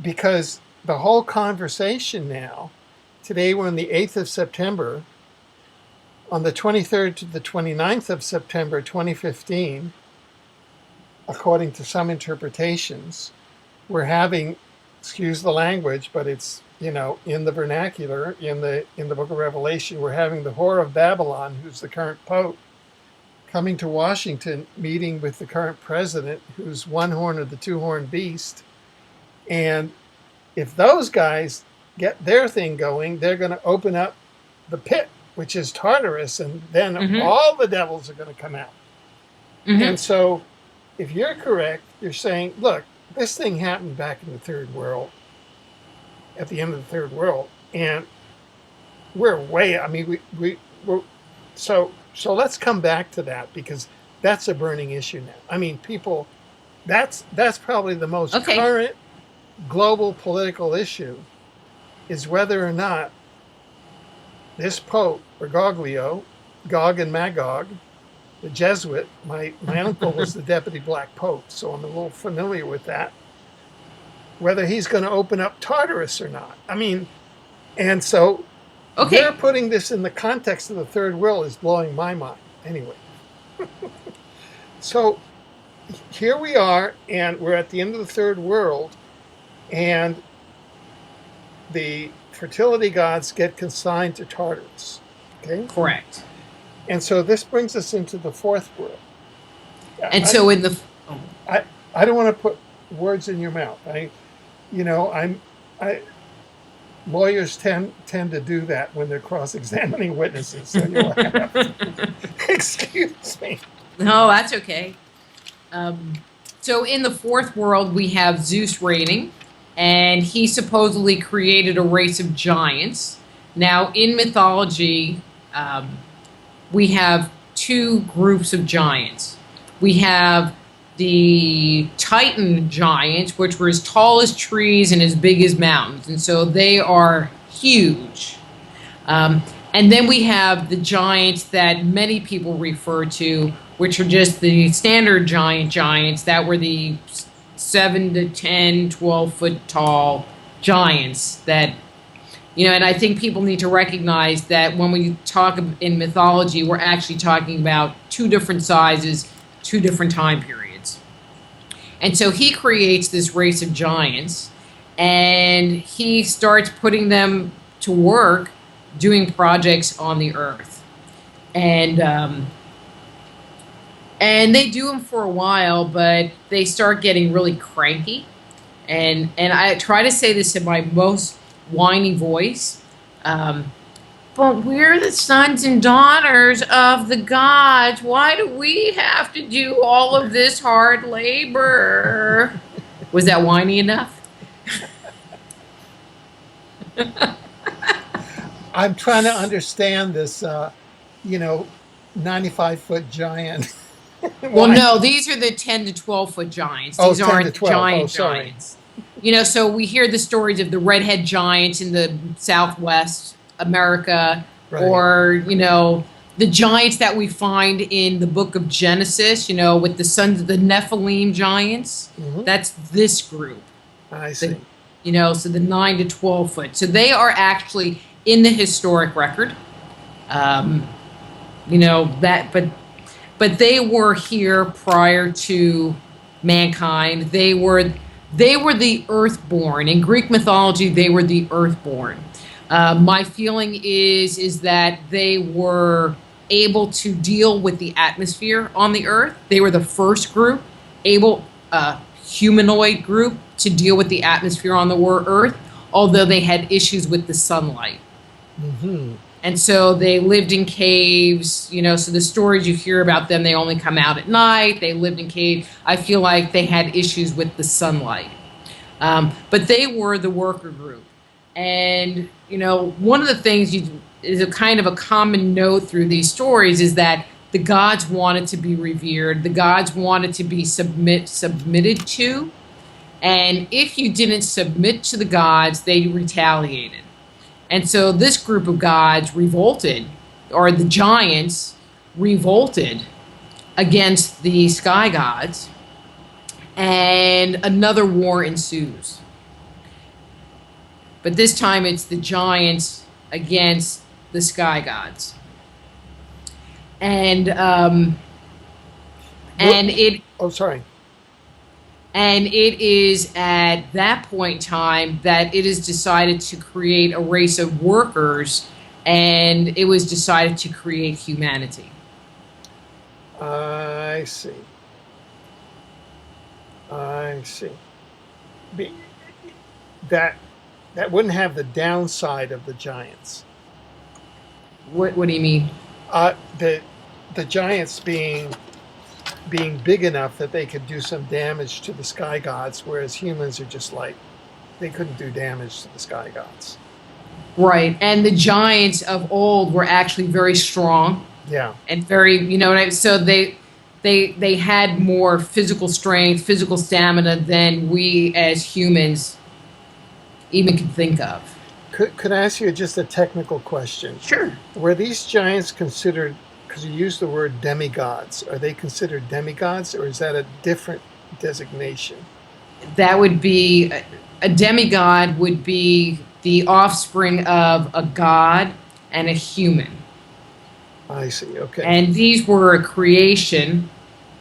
because the whole conversation now, today we're on the 8th of September, on the 23rd to the 29th of September 2015, according to some interpretations, we're having, excuse the language, but it's, in the vernacular, in the Book of Revelation, we're having the whore of Babylon, who's the current pope, coming to Washington, meeting with the current president, who's one horn of the two-horned beast. And if those guys get their thing going, they're going to open up the pit, which is Tartarus, and then all the devils are going to come out. And so if you're correct, you're saying, look, this thing happened back in the third world, at the end of the third world, and we're way, I mean, we're so let's come back to that, because that's a burning issue now. I mean, people, that's probably the most current global political issue, is whether or not this Pope, Bergoglio, Gog and Magog, the Jesuit, my uncle was the deputy black pope, so I'm a little familiar with that, whether he's going to open up Tartarus or not. I mean, and so they're putting this in the context of the third world is blowing my mind. Anyway, so here we are, and we're at the end of the third world, and the fertility gods get consigned to Tartarus. Okay? Correct. And so this brings us into the fourth world. And so in the... I don't want to put words in your mouth. Lawyers tend to do that when they're cross-examining witnesses. So you'll have to, excuse me. No, that's okay. So in the fourth world, we have Zeus reigning, and he supposedly created a race of giants. Now, in mythology, we have two groups of giants. We have the Titan giants, which were as tall as trees and as big as mountains, and so they are huge. And then we have the giants that many people refer to, which are just the standard giants that were the 7 to 10, 12 foot tall giants that, and I think people need to recognize that when we talk in mythology, we're actually talking about two different sizes, two different time periods. And so he creates this race of giants, and he starts putting them to work doing projects on the earth. And they do them for a while, but they start getting really cranky. And I try to say this in my most whiny voice, but we're the sons and daughters of the gods. Why do we have to do all of this hard labor? Was that whiny enough? I'm trying to understand this, 95-foot giant. Well, no, these are the 10 to 12 foot giants. These aren't giants. So we hear the stories of the redhead giants in the Southwest America, right. Or, the giants that we find in the book of Genesis, with the sons of the Nephilim giants. Mm-hmm. That's this group. I see. So the 9 to 12 foot. So they are actually in the historic record. But they were here prior to mankind. They were the earthborn. In Greek mythology, they were the earthborn. My feeling is that they were able to deal with the atmosphere on the earth. They were the first group, humanoid group, to deal with the atmosphere on the earth, although they had issues with the sunlight. Mm-hmm. And so they lived in caves, so the stories you hear about them, they only come out at night. They lived in caves. I feel like they had issues with the sunlight. But they were the worker group. And, one of the things is a kind of a common note through these stories is that the gods wanted to be revered. The gods wanted to be submitted to. And if you didn't submit to the gods, they retaliated. And so this group of gods revolted, or the giants revolted against the sky gods, and another war ensues. But this time it's the giants against the sky gods. And And it is at that point in time that it is decided to create a race of workers, and it was decided to create humanity. I see. I see. Be, that that wouldn't have the downside of the giants. What do you mean? The giants being big enough that they could do some damage to the sky gods, whereas humans are just like they couldn't do damage to the sky gods. Right. And the giants of old were actually very strong. Yeah. And very, so they had more physical strength, physical stamina than we as humans even could think of. Could I ask you just a technical question? Sure. Were these giants considered, because you used the word demigods, are they considered demigods, or is that a different designation? That would be, a demigod would be the offspring of a god and a human. I see, okay. And these were a creation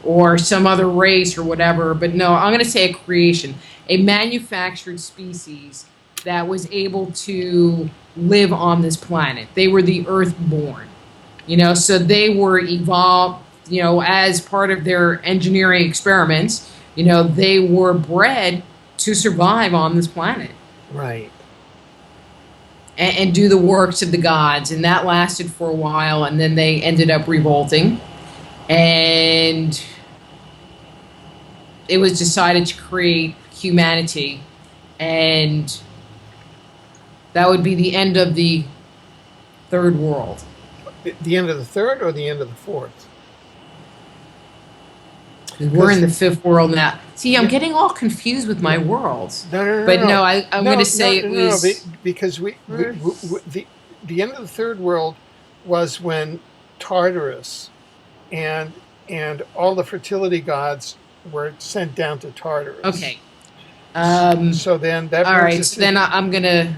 or some other race or whatever, but no, I'm going to say a creation, a manufactured species that was able to live on this planet. They were the earthborn, so they were evolved, as part of their engineering experiments, they were bred to survive on this planet. Right. And do the works of the gods. And that lasted for a while, and then they ended up revolting. And it was decided to create humanity. And that would be the end of the third world. The end of the third or the end of the fourth? We're in the fifth world now. See, I'm getting all confused with my worlds. No. But no, I'm going to say it was... because the end of the third world was when Tartarus and all the fertility gods were sent down to Tartarus. Okay. So then that... All right, so then I'm going to...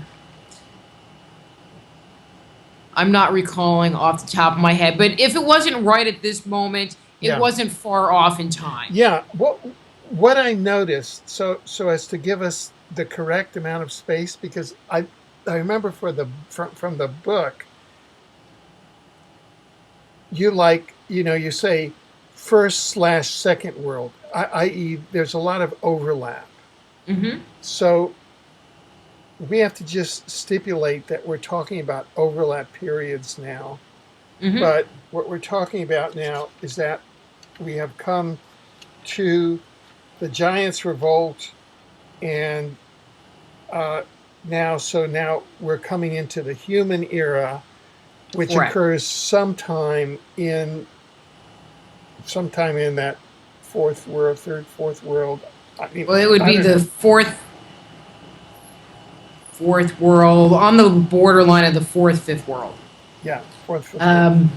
I'm not recalling off the top of my head, but if it wasn't right at this moment... It wasn't far off in time. Yeah. What I noticed, so as to give us the correct amount of space, because I remember from the book, you say first/second world, i.e. there's a lot of overlap. Mm-hmm. So we have to just stipulate that we're talking about overlap periods now. Mm-hmm. But what we're talking about now is that we have come to the Giants' revolt, and now we're coming into the human era, which occurs sometime in that fourth world. Well, it would be the fourth world, on the borderline of the fifth world. Yeah, fifth world.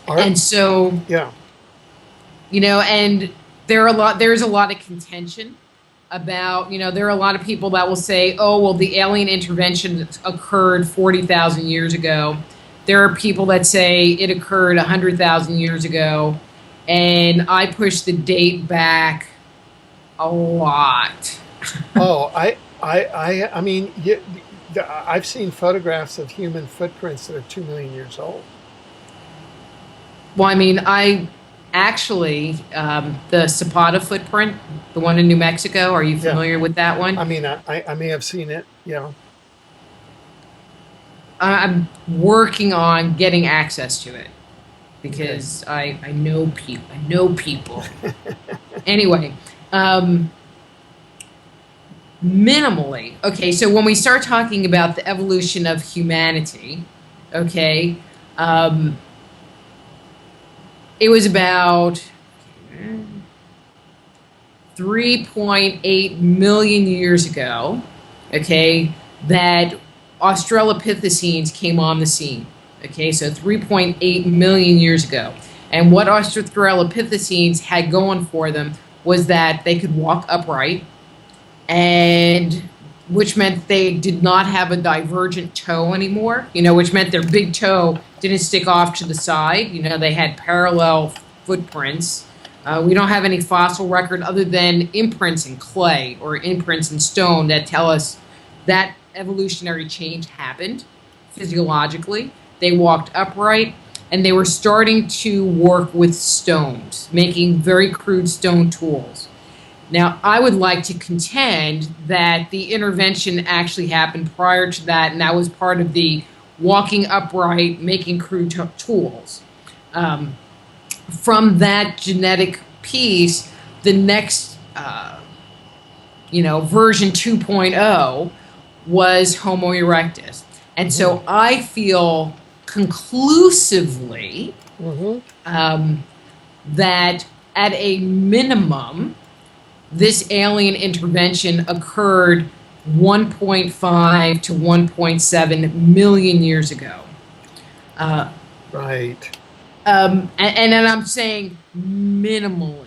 And so, and there's a lot of contention about, there are a lot of people that will say, oh, well, the alien intervention occurred 40,000 years ago. There are people that say it occurred 100,000 years ago. And I push the date back a lot. Oh, I mean, I've seen photographs of human footprints that are 2 million years old. Well, I mean, actually, the Zapata footprint, the one in New Mexico, are you familiar with that one? I mean, I may have seen it, I'm working on getting access to it because I know people. Anyway, minimally. Okay, so when we start talking about the evolution of humanity, it was about 3.8 million years ago, that Australopithecines came on the scene. So 3.8 million years ago. And what Australopithecines had going for them was that they could walk upright, and which meant they did not have a divergent toe anymore, which meant their big toe didn't stick off to the side. They had parallel footprints. We don't have any fossil record other than imprints in clay or imprints in stone that tell us that evolutionary change happened physiologically. They walked upright. and they were starting to work with stones, making very crude stone tools. Now, I would like to contend that the intervention actually happened prior to that, and that was part of the walking upright, making crude tools. From that genetic piece, the next, version 2.0 was Homo erectus. And so I feel conclusively that at a minimum, this alien intervention occurred 1.5 to 1.7 million years ago. Right. And then I'm saying minimally.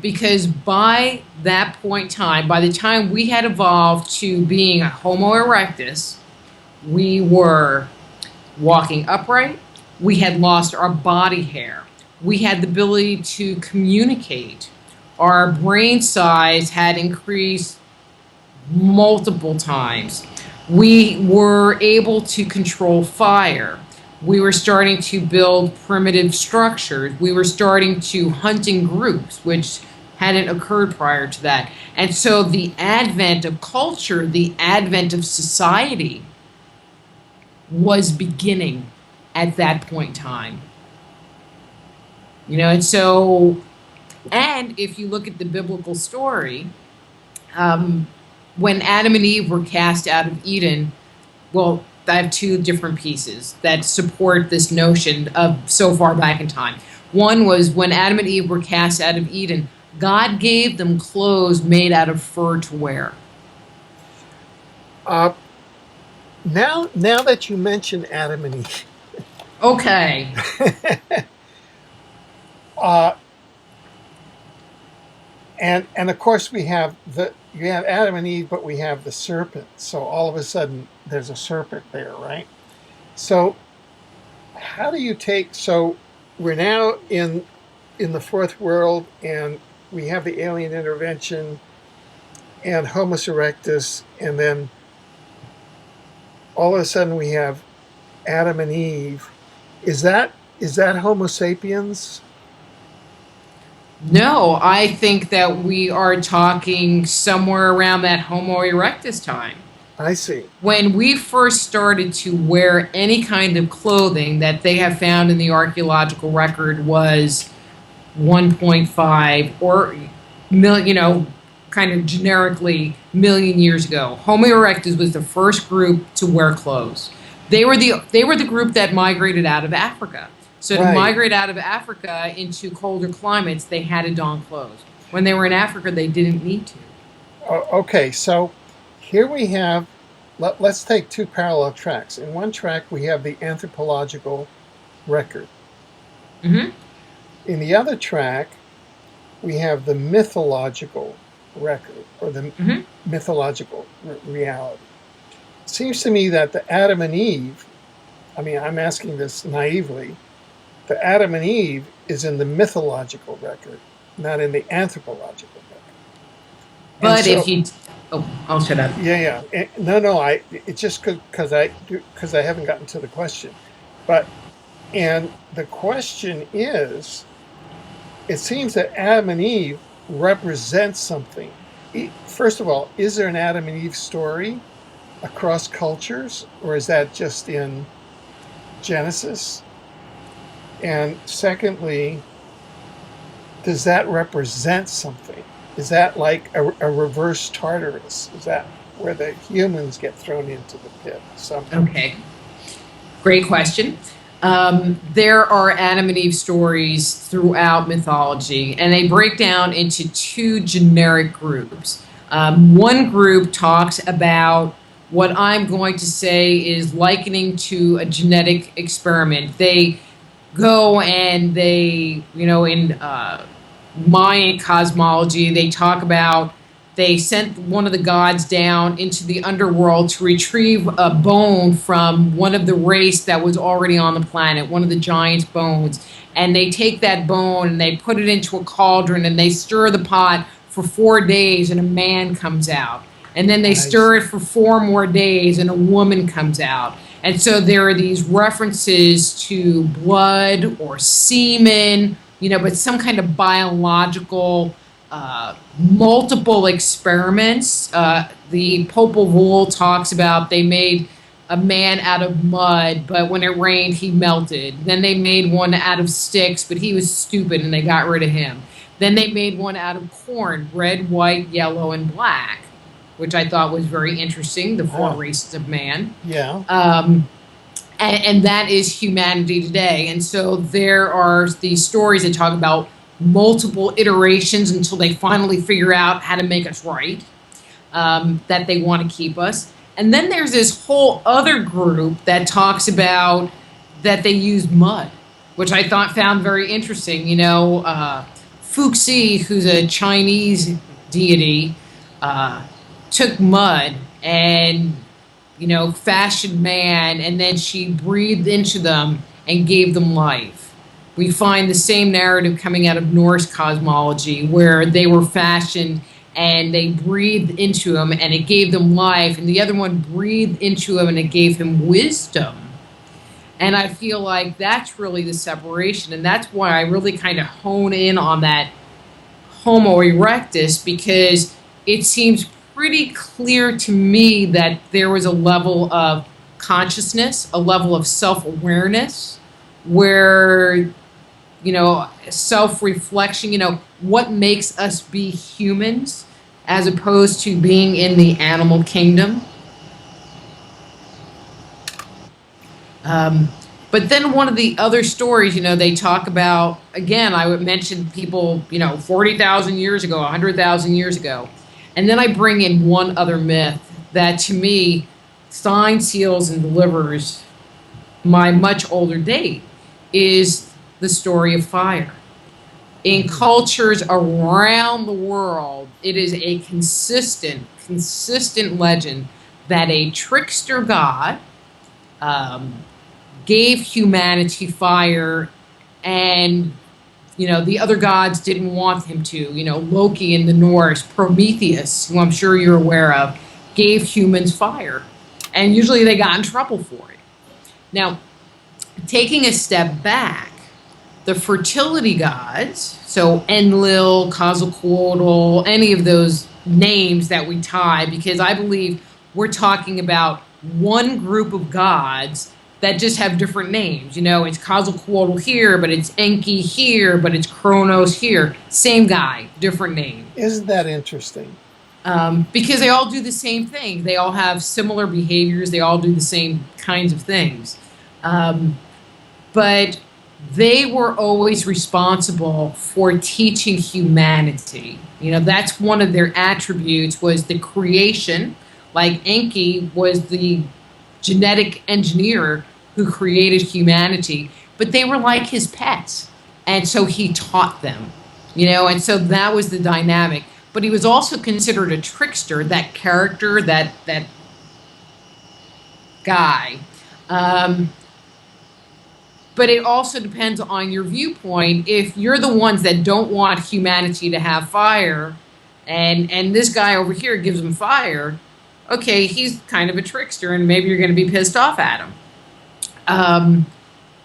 Because by that point in time, by the time we had evolved to being a Homo erectus, we were walking upright, we had lost our body hair, we had the ability to communicate, our brain size had increased multiple times, we were able to control fire, we were starting to build primitive structures, we were starting to hunt in groups, which hadn't occurred prior to that. And so the advent of culture, the advent of society was beginning at that point in time. And so, and if you look at the biblical story, when Adam and Eve were cast out of Eden, well, I have two different pieces that support this notion of so far back in time. One was when Adam and Eve were cast out of Eden, God gave them clothes made out of fur to wear. Now that you mention Adam and Eve. Okay. And of course you have Adam and Eve, but we have the serpent. So all of a sudden there's a serpent there, right? So how do you so we're now in the fourth world, and we have the alien intervention and Homo erectus, and then all of a sudden we have Adam and Eve. Is that Homo sapiens? No, I think that we are talking somewhere around that Homo erectus time. I see. When we first started to wear any kind of clothing that they have found in the archaeological record was 1.5 or kind of generically million years ago. Homo erectus was the first group to wear clothes. They were the group that migrated out of Africa. So to migrate out of Africa into colder climates, they had to don clothes. When they were in Africa, they didn't need to. Okay, so here we have, let's take two parallel tracks. In one track, we have the anthropological record. Mm-hmm. In the other track, we have the mythological record, or the mythological reality. It seems to me that the Adam and Eve, I'm asking this naively, the Adam and Eve is in the mythological record, not in the anthropological record. But I'll shut up. Yeah. No. It's just because I haven't gotten to the question, and the question is, it seems that Adam and Eve represent something. First of all, is there an Adam and Eve story across cultures, or is that just in Genesis? And secondly, does that represent something? Is that like a reverse Tartarus? Is that where the humans get thrown into the pit? Okay. Great question. There are Adam and Eve stories throughout mythology, and they break down into two generic groups. One group talks about what I'm going to say is likening to a genetic experiment. They go and they, in Mayan cosmology, they talk about they sent one of the gods down into the underworld to retrieve a bone from one of the race that was already on the planet, one of the giants' bones. And they take that bone and they put it into a cauldron and they stir the pot for 4 days and a man comes out. And then they stir it for 4 more days and a woman comes out. And so there are these references to blood or semen, but some kind of biological, multiple experiments. The Popol Vuh talks about they made a man out of mud, but when it rained, he melted. Then they made one out of sticks, but he was stupid and they got rid of him. Then they made one out of corn, red, white, yellow, and black, which I thought was very interesting, the four races of man. Yeah. And that is humanity today. And so there are these stories that talk about multiple iterations until they finally figure out how to make us right, that they want to keep us. And then there's this whole other group that talks about that they use mud, which I found very interesting. Fuxi, who's a Chinese deity, took mud and, fashioned man, and then she breathed into them and gave them life. We find the same narrative coming out of Norse cosmology, where they were fashioned and they breathed into him and it gave them life, and the other one breathed into him and it gave him wisdom. And I feel like that's really the separation, and that's why I really kind of hone in on that Homo erectus, because it seems pretty clear to me that there was a level of consciousness, a level of self-awareness, where self-reflection, what makes us be humans as opposed to being in the animal kingdom. But then one of the other stories, they talk about, again, I would mention people, 40,000 years ago, 100,000 years ago. And then I bring in one other myth that to me signs, seals, and delivers my much older date, is the story of fire. In cultures around the world, it is a consistent legend that a trickster god gave humanity fire, and the other gods didn't want him to. Loki in the Norse, Prometheus, who I'm sure you're aware of, gave humans fire, and usually they got in trouble for it. Now, taking a step back, the fertility gods, so Enlil, Quetzalcoatl, any of those names that we tie, because I believe we're talking about one group of gods that just have different names. It's Quetzalcoatl here, but it's Enki here, but it's Kronos here. Same guy, different name. Isn't that interesting? Because they all do the same thing. They all have similar behaviors. They all do the same kinds of things. But they were always responsible for teaching humanity. That's one of their attributes, was the creation. Like Enki was the genetic engineer who created humanity, but they were like his pets. And so he taught them, and so that was the dynamic. But he was also considered a trickster, that character, that guy. But it also depends on your viewpoint. If you're the ones that don't want humanity to have fire, and this guy over here gives them fire, okay, he's kind of a trickster, and maybe you're going to be pissed off at him.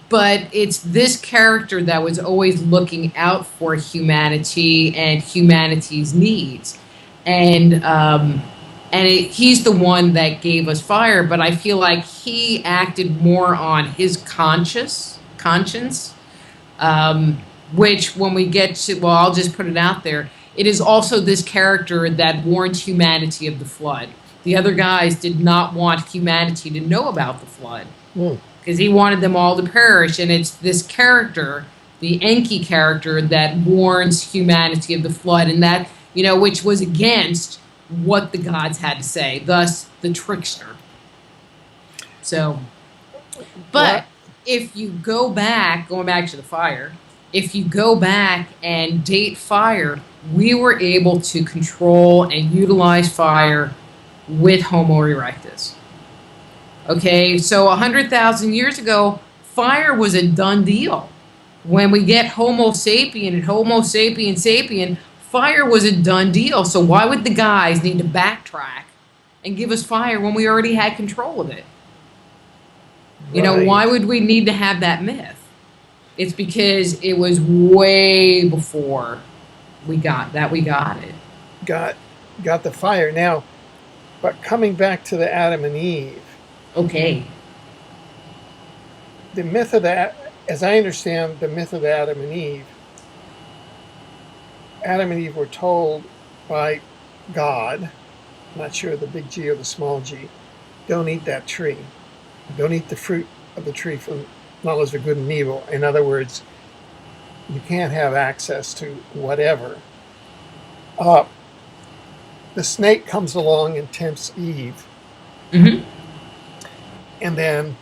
But it's this character that was always looking out for humanity and humanity's needs. And he's the one that gave us fire, but I feel like he acted more on his conscience, which when we get to, well, I'll just put it out there, it is also this character that warned humanity of the flood. The other guys did not want humanity to know about the flood because he wanted them all to perish. And it's this character, the Enki character, that warns humanity of the flood, and that, which was against what the gods had to say, thus the trickster. So, but if you go back, going back to the fire, if you go back and date fire, we were able to control and utilize fire with Homo erectus. Okay, so 100,000 years ago, fire was a done deal. When we get Homo sapien and Homo sapien sapien, fire was a done deal. So why would the guys need to backtrack and give us fire when we already had control of it? You know, why Right. would we need to have that myth? It's because it was way before we got it. Got got the fire. Now, but coming back to the Adam and Eve, Okay. the myth of that, as I understand the myth of Adam and Eve were told by God, I'm not sure the big G or the small g, don't eat that tree. Don't eat the fruit of the tree from knowledge of good and evil. In other words, you can't have access to whatever. Uh, the snake comes along and tempts Eve, Hmm. and then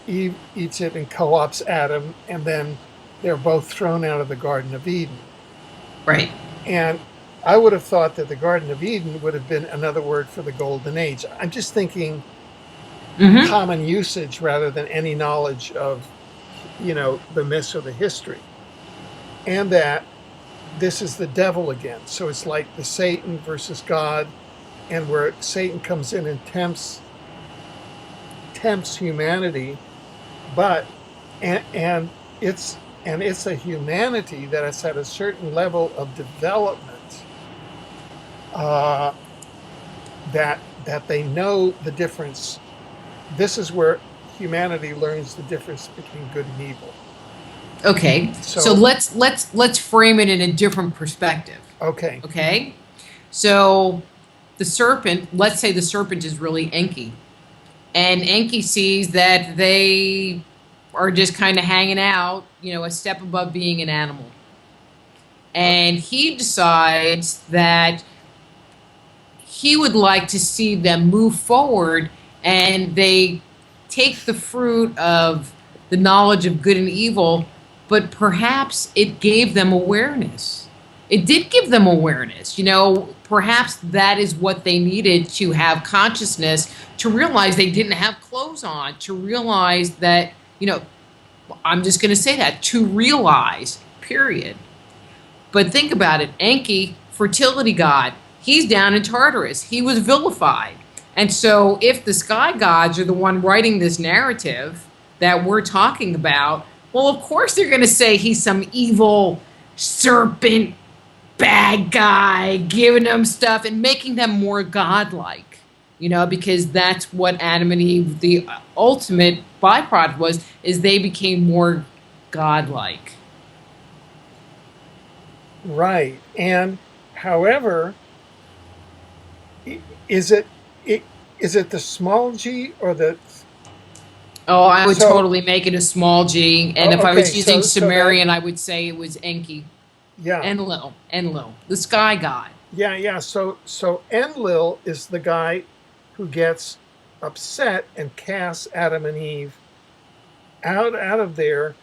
Eve eats it and co-ops Adam, and then they're both thrown out of the Garden of Eden. Right. And I would have thought that the Garden of Eden would have been another word for the Golden Age. I'm just thinking Hmm. common usage rather than any knowledge of, the myths or the history. And that this is the devil again. So it's like the Satan versus God, and where Satan comes in and tempts humanity, but and it's a humanity that is at a certain level of development, uh, that they know the difference. This is where humanity learns the difference between good and evil. Okay. So So, let's frame it in a different perspective. okay, Okay. So the serpent, let's say the serpent is really Enki. And Enki sees that they are just kind of hanging out, a step above being an animal. And he decides that he would like to see them move forward, and they take the fruit of the knowledge of good and evil, but perhaps it gave them awareness. It did give them awareness. Perhaps that is what they needed to have consciousness, to realize they didn't have clothes on, to realize that, I'm just going to say that, to realize, period. But think about it. Enki, fertility god, he's down in Tartarus. He was vilified. And so if the sky gods are the one writing this narrative that we're talking about, well, of course they're going to say he's some evil serpent bad guy giving them stuff and making them more godlike, because that's what Adam and Eve, the ultimate byproduct was, is they became more godlike. right. And however, is it is it the small g or the Oh, I would so totally make it a small G. And if oh, I okay, was using so that, Sumerian, I would say it was Enki. yeah. Enlil, the sky god. Yeah. So Enlil is the guy who gets upset and casts Adam and Eve out of there.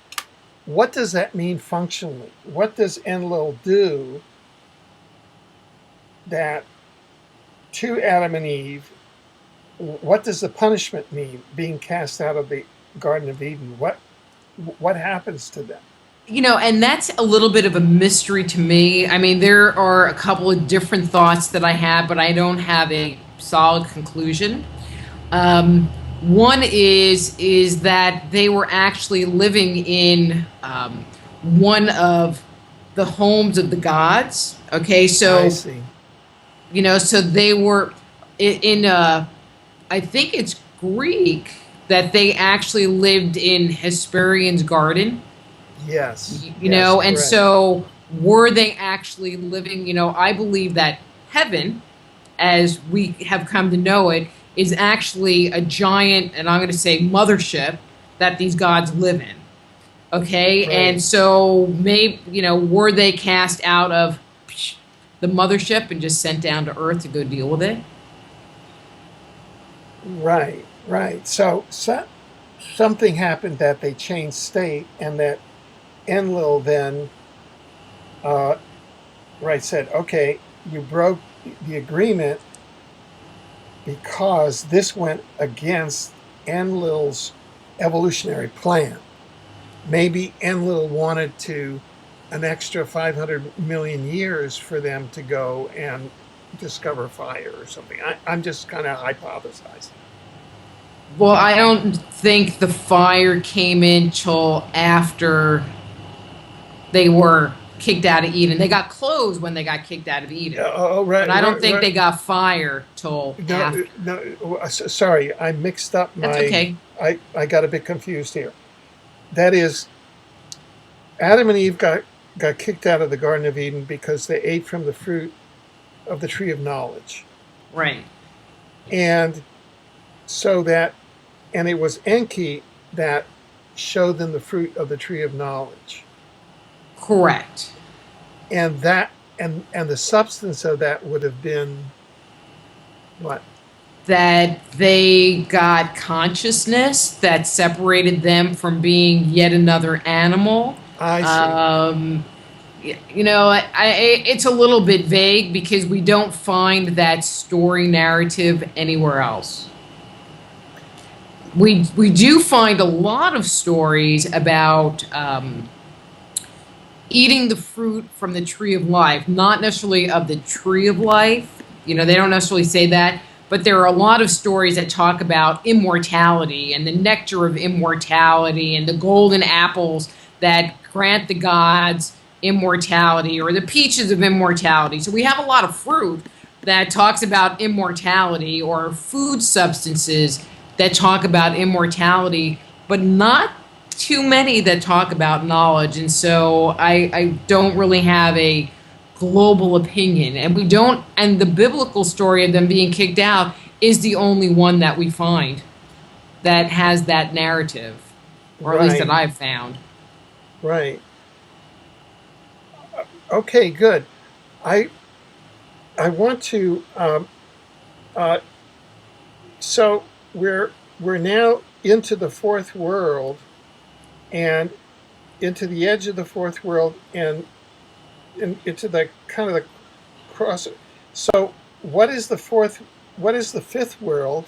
What does that mean functionally? What does Enlil do that to Adam and Eve? What does the punishment mean? Being cast out of the Garden of Eden. What happens to them? And that's a little bit of a mystery to me. I mean, there are a couple of different thoughts that I have, but I don't have a solid conclusion. One is that they were actually living in one of the homes of the gods. Okay, I so see. so they were in I think it's Greek that they actually lived in Hesperion's garden, Yes, and correct. so were they actually living, I believe that heaven, as we have come to know it, is actually a giant, and I'm going to say mothership, that these gods live in. Okay, and Right, so maybe, were they cast out of the mothership and just sent down to Earth to go deal with it? right. So something happened that they changed state, and that Enlil then, uh, right, said, okay, you broke the agreement because this went against Enlil's evolutionary plan. Maybe Enlil wanted to an extra 500 million years for them to go and discover fire or something. I'm just kind of hypothesizing. Well, I don't think the fire came in till after they were kicked out of Eden. They got clothes when they got kicked out of Eden, Oh, but right, I don't right, think right. they got fire till No, after. no. Sorry, I mixed up That's my. okay. I got a bit confused here. That is, Adam and Eve got kicked out of the Garden of Eden because they ate from the fruit of the tree of knowledge, Right. and so that, and it was Enki that showed them the fruit of the tree of knowledge, Correct. and that and the substance of that would have been what? That they got consciousness that separated them from being yet another animal. I see. Um, it's a little bit vague because we don't find that story narrative anywhere else. We do find a lot of stories about eating the fruit from the tree of life, not necessarily of the tree of life. They don't necessarily say that, but there are a lot of stories that talk about immortality and the nectar of immortality and the golden apples that grant the gods immortality, or the peaches of immortality. So we have a lot of fruit that talks about immortality, or food substances that talk about immortality, but not too many that talk about knowledge. And so I don't really have a global opinion. And we don't, and the biblical story of them being kicked out is the only one that we find that has that narrative, or at least that Right, I've found. right. Okay, good. I I want to. Uh, so we're now into the fourth world, and into the edge of the fourth world, and into the kind of the cross. So what is the fourth? What is the fifth world,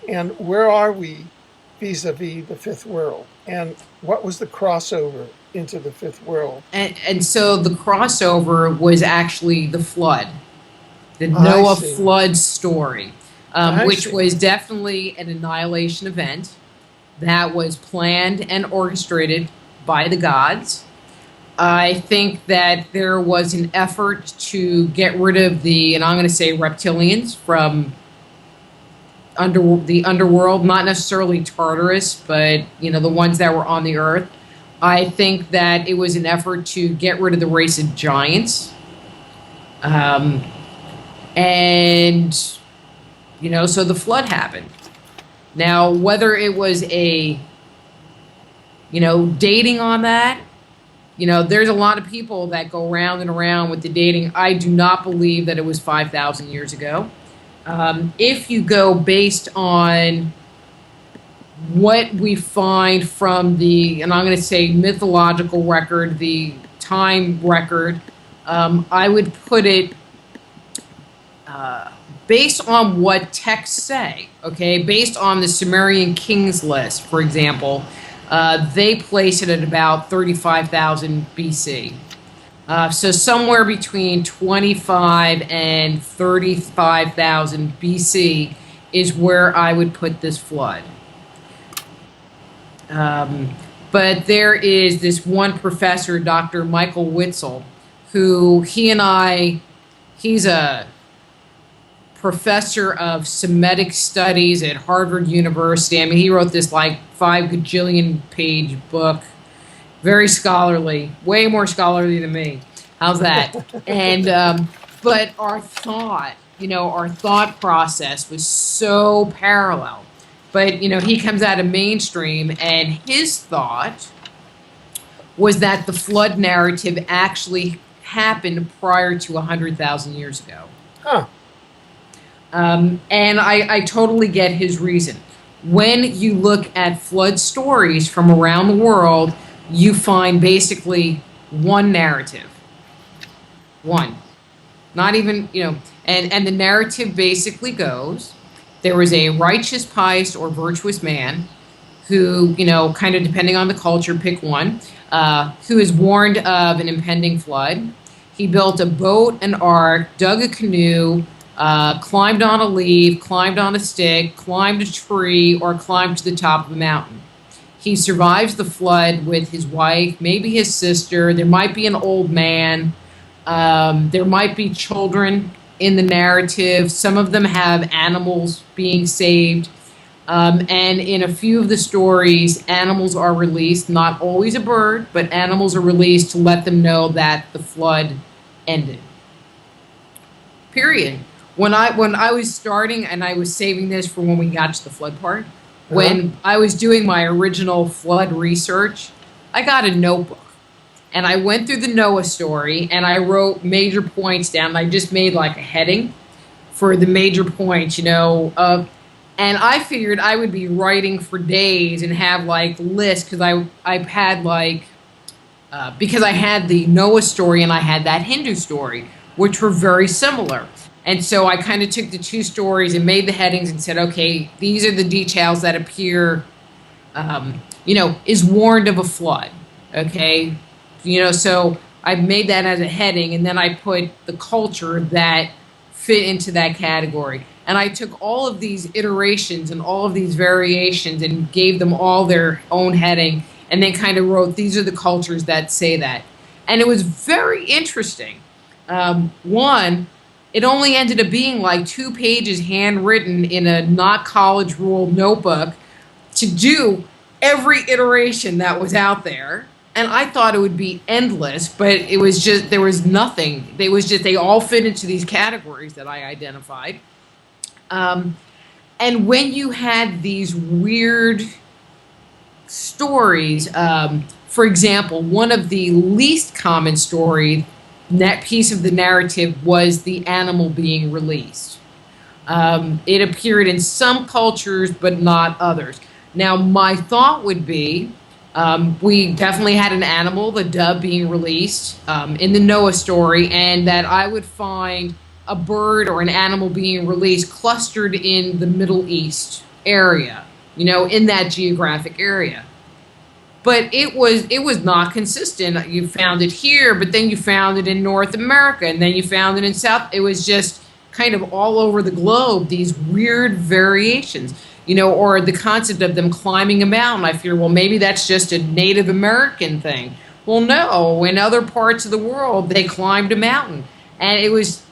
and where are we vis-a-vis the fifth world? And what was the crossover into the fifth world? And so the crossover was actually the flood, the I Noah see. flood story, I which see. was definitely an annihilation event that was planned and orchestrated by the gods. I think that there was an effort to get rid of the, and I'm going to say reptilians from the underworld, not necessarily Tartarus, but the ones that were on the earth. I think that it was an effort to get rid of the race of giants, um, and so the flood happened. Now, whether it was a dating on that, there's a lot of people that go round and around with the dating. I do not believe that it was 5,000 years ago. If you go based on what we find from the, and I'm going to say mythological record, the time record, I would put it based on what texts say, okay? Based on the Sumerian Kings list, for example, they place it at about 35,000 BC. So somewhere between 25 and 35,000 BC is where I would put this flood. But there is this one professor, Dr. Michael Witzel, who he's a professor of Semitic studies at Harvard University. I mean, he wrote this like 5 gajillion page book, very scholarly, way more scholarly than me. How's that? And but our thought process was so parallel. But he comes out of mainstream, and his thought was that the flood narrative actually happened prior to 100,000 years ago. Huh. And I totally get his reason. When you look at flood stories from around the world, you find basically one narrative. One. Not even, and the narrative basically goes, there was a righteous, pious, or virtuous man who, kind of depending on the culture, pick one, who is warned of an impending flood. He built a boat, an ark, dug a canoe, climbed on a leaf, climbed on a stick, climbed a tree, or climbed to the top of a mountain. He survives the flood with his wife, maybe his sister. There might be an old man. There might be children in the narrative. Some of them have animals being saved. And in a few of the stories, animals are released, not always a bird, but animals are released to let them know that the flood ended. Period. When I was starting, and I was saving this for when we got to the flood part, when I was doing my original flood research, I got a notebook. And I went through the Noah story, and I wrote major points down. I just made like a heading for the major points, and I figured I would be writing for days and have like lists because I've had like because I had the Noah story and I had that Hindu story, which were very similar. And so I kind of took the two stories and made the headings and said, okay, these are the details that appear, is warned of a flood. Okay, so I made that as a heading, and then I put the culture that fit into that category. And I took all of these iterations and all of these variations and gave them all their own heading, and then kind of wrote, these are the cultures that say that. And it was very interesting. One, it only ended up being like 2 pages handwritten in a not college ruled notebook to do every iteration that was out there. And I thought it would be endless, but it was just, there was nothing. They all fit into these categories that I identified. And when you had these weird stories, for example, one of the least common story, that piece of the narrative was the animal being released. It appeared in some cultures, but not others. Now, my thought would be, we definitely had an animal, the dove, being released in the Noah story, and that I would find a bird or an animal being released clustered in the Middle East area, in that geographic area. But it was not consistent. You found it here, but then you found it in North America, and then you found it in South. It was just kind of all over the globe, these weird variations, or the concept of them climbing a mountain. I figure, well, maybe that's just a Native American thing. Well, no, in other parts of the world, they climbed a mountain. And it was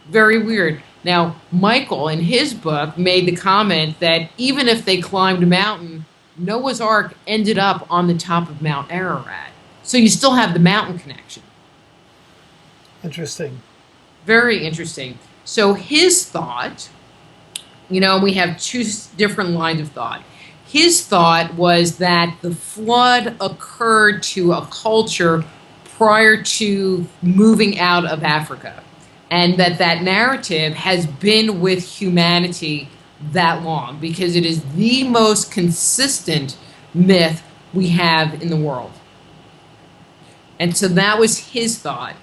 very weird. Now, Michael, in his book, made the comment that even if they climbed a mountain, Noah's Ark ended up on the top of Mount Ararat. So you still have the mountain connection. Interesting. Very interesting. So his thought, we have 2 different lines of thought. His thought was that the flood occurred to a culture prior to moving out of Africa, and that narrative has been with humanity that long because it is the most consistent myth we have in the world. And so that was his thought.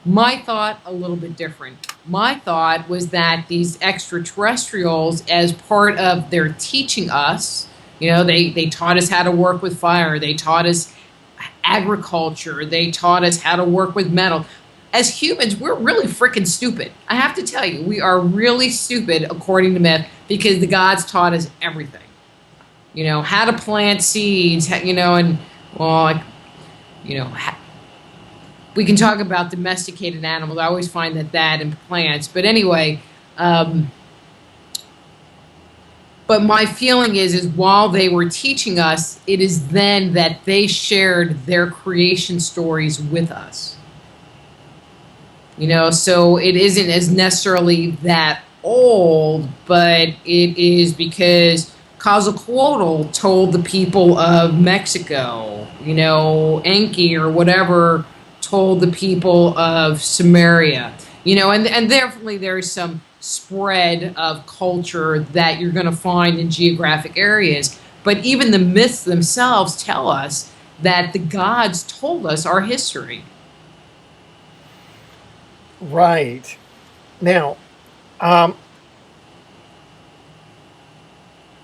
My thought, a little bit different. My thought was that these extraterrestrials, as part of their teaching us, they taught us how to work with fire. They taught us agriculture. They taught us how to work with metal. As humans, we're really freaking stupid. I have to tell you, we are really stupid according to myth because the gods taught us everything. How to plant seeds, we can talk about domesticated animals. I always find that in plants. But anyway, but my feeling is while they were teaching us, it is then that they shared their creation stories with us. So it isn't as necessarily that old, but it is because Quetzalcoatl told the people of Mexico, Enki or whatever told the people of Samaria, and definitely there's some spread of culture that you're going to find in geographic areas. But even the myths themselves tell us that the gods told us our history. Right. Now,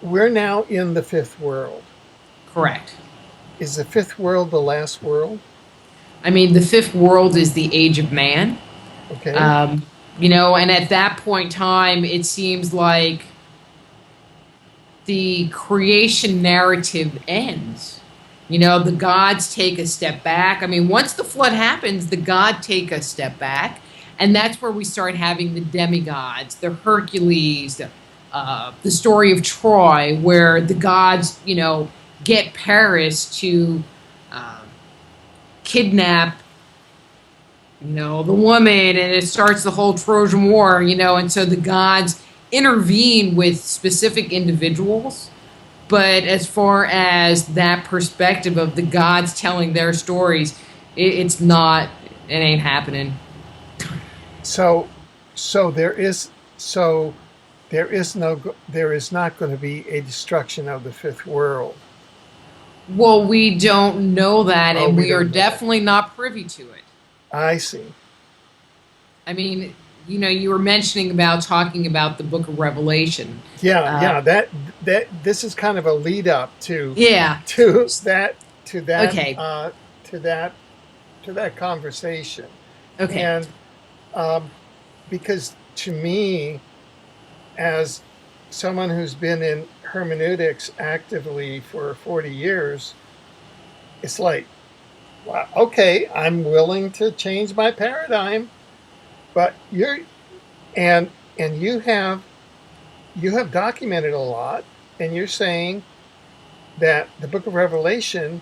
we're now in the 5th world. Correct. Is the 5th world the last world? I mean, the 5th world is the age of man. Okay. And at that point in time, it seems like the creation narrative ends. The gods take a step back. I mean, once the flood happens, the gods take a step back, and that's where we start having the demigods, the Hercules, the story of Troy, where the gods, get Paris to kidnap, the woman, and it starts the whole Trojan War, and so the gods intervene with specific individuals. But as far as that perspective of the gods telling their stories, it ain't happening. So there is not going to be a destruction of the fifth world. Well, we don't know that, and we are know definitely not privy to it. I see. I mean, you were talking about the Book of Revelation. Yeah. That this is kind of a lead up to that conversation. Okay. And because to me, as someone who's been in hermeneutics actively for 40 years, it's like, well, okay, I'm willing to change my paradigm, but you have documented a lot, and you're saying that the Book of Revelation,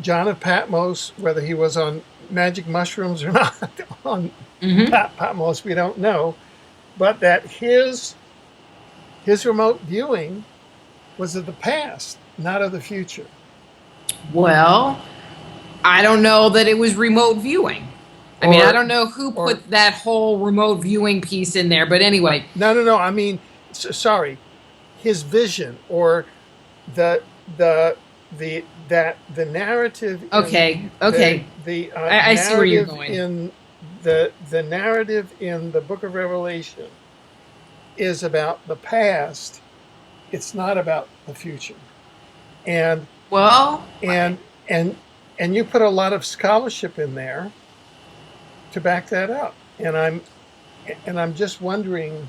John of Patmos, whether he was on magic mushrooms or not on Patmos, we don't know, but that his remote viewing was of the past, not of the future. Well, I don't know that it was remote viewing. I mean, I don't know who put that whole remote viewing piece in there, but anyway. No. I mean, sorry, his vision or the narrative. Okay. I see where you're going. In the narrative in the Book of Revelation is about the past. It's not about the future. And you put a lot of scholarship in there to back that up, and I'm just wondering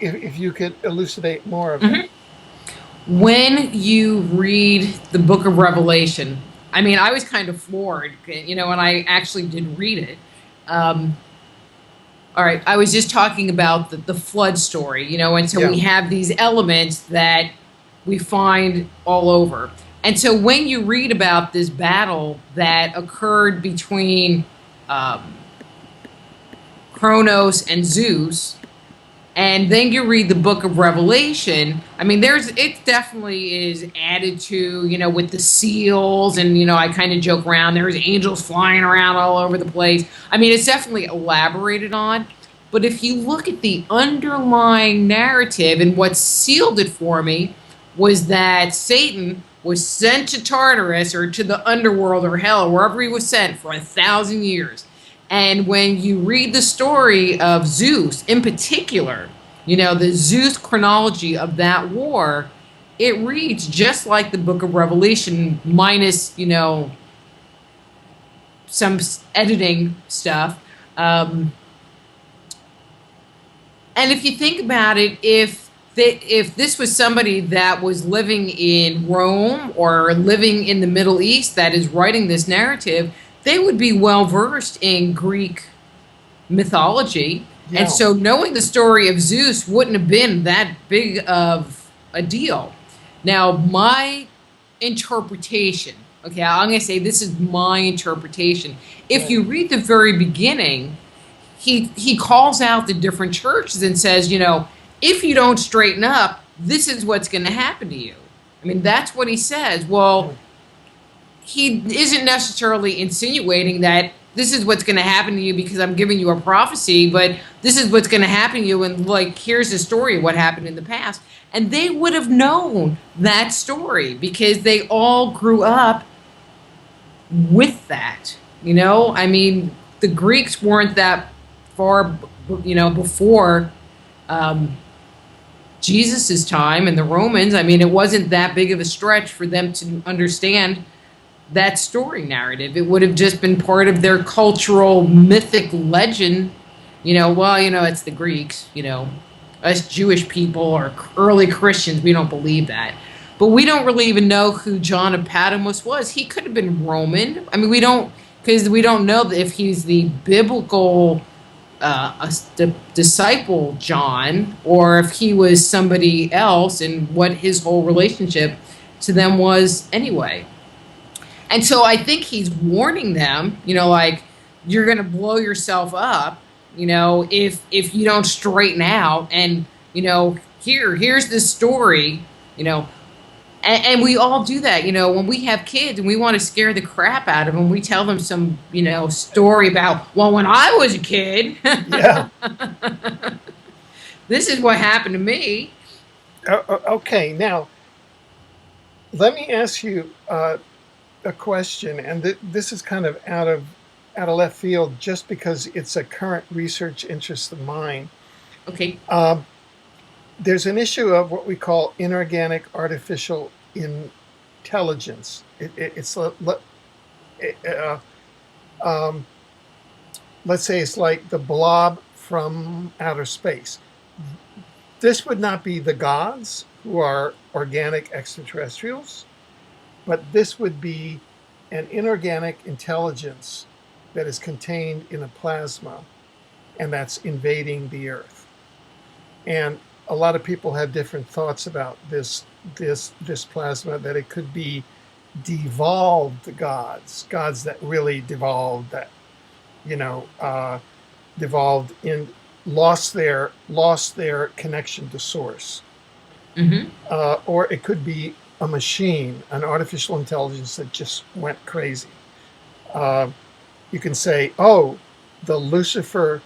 if you could elucidate more of that. When you read the Book of Revelation, I mean, I was kind of floored, and I actually did read it. All right, I was just talking about the flood story, and so we have these elements that we find all over. And so when you read about this battle that occurred between Kronos and Zeus, and then you read the Book of Revelation, I mean, it definitely is added to, with the seals, and, I kind of joke around, there's angels flying around all over the place. I mean, it's definitely elaborated on. But if you look at the underlying narrative, and what sealed it for me was that Satan was sent to Tartarus, or to the underworld or hell, wherever he was sent, for 1,000 years. And when you read the story of Zeus in particular, the Zeus chronology of that war, it reads just like the Book of Revelation, minus, some editing stuff. And if you think about it, if this was somebody that was living in Rome or living in the Middle East that is writing this narrative, they would be well versed in Greek mythology. Yeah. And so knowing the story of Zeus wouldn't have been that big of a deal. Now, my interpretation, okay, I'm going to say this is my interpretation. If you read the very beginning, he calls out the different churches and says, if you don't straighten up, this is what's going to happen to you. I mean, that's what he says. Well, he isn't necessarily insinuating that this is what's going to happen to you because I'm giving you a prophecy, but this is what's going to happen to you, and here's the story of what happened in the past. And they would have known that story because they all grew up with that. I mean, the Greeks weren't that far, before Jesus' time, and the Romans. I mean, it wasn't that big of a stretch for them to understand that story narrative. It would have just been part of their cultural mythic legend. Well, it's the Greeks, us Jewish people or early Christians, we don't believe that. But we don't really even know who John of Patmos was. He could have been Roman. I mean, because we don't know if he's the biblical disciple John, or if he was somebody else, and what his whole relationship to them was anyway. And so I think he's warning them, like, you're going to blow yourself up, if you don't straighten out. And, here's this story, and we all do that, when we have kids and we want to scare the crap out of them, we tell them some, story about, well, when I was a kid, Yeah. this is what happened to me. Okay, now let me ask you a question, and this is kind of out of left field, just because it's a current research interest of mine. Okay. There's an issue of what we call inorganic artificial intelligence. Let's say it's like the blob from outer space. This would not be the gods, who are organic extraterrestrials, but this would be an inorganic intelligence that is contained in a plasma, and that's invading the Earth. And a lot of people have different thoughts about this plasma, that it could be devolved gods that really devolved, that devolved in, lost their connection to source. Mm-hmm. Or it could be a machine, an artificial intelligence that just went crazy. You can say, oh, the Lucifer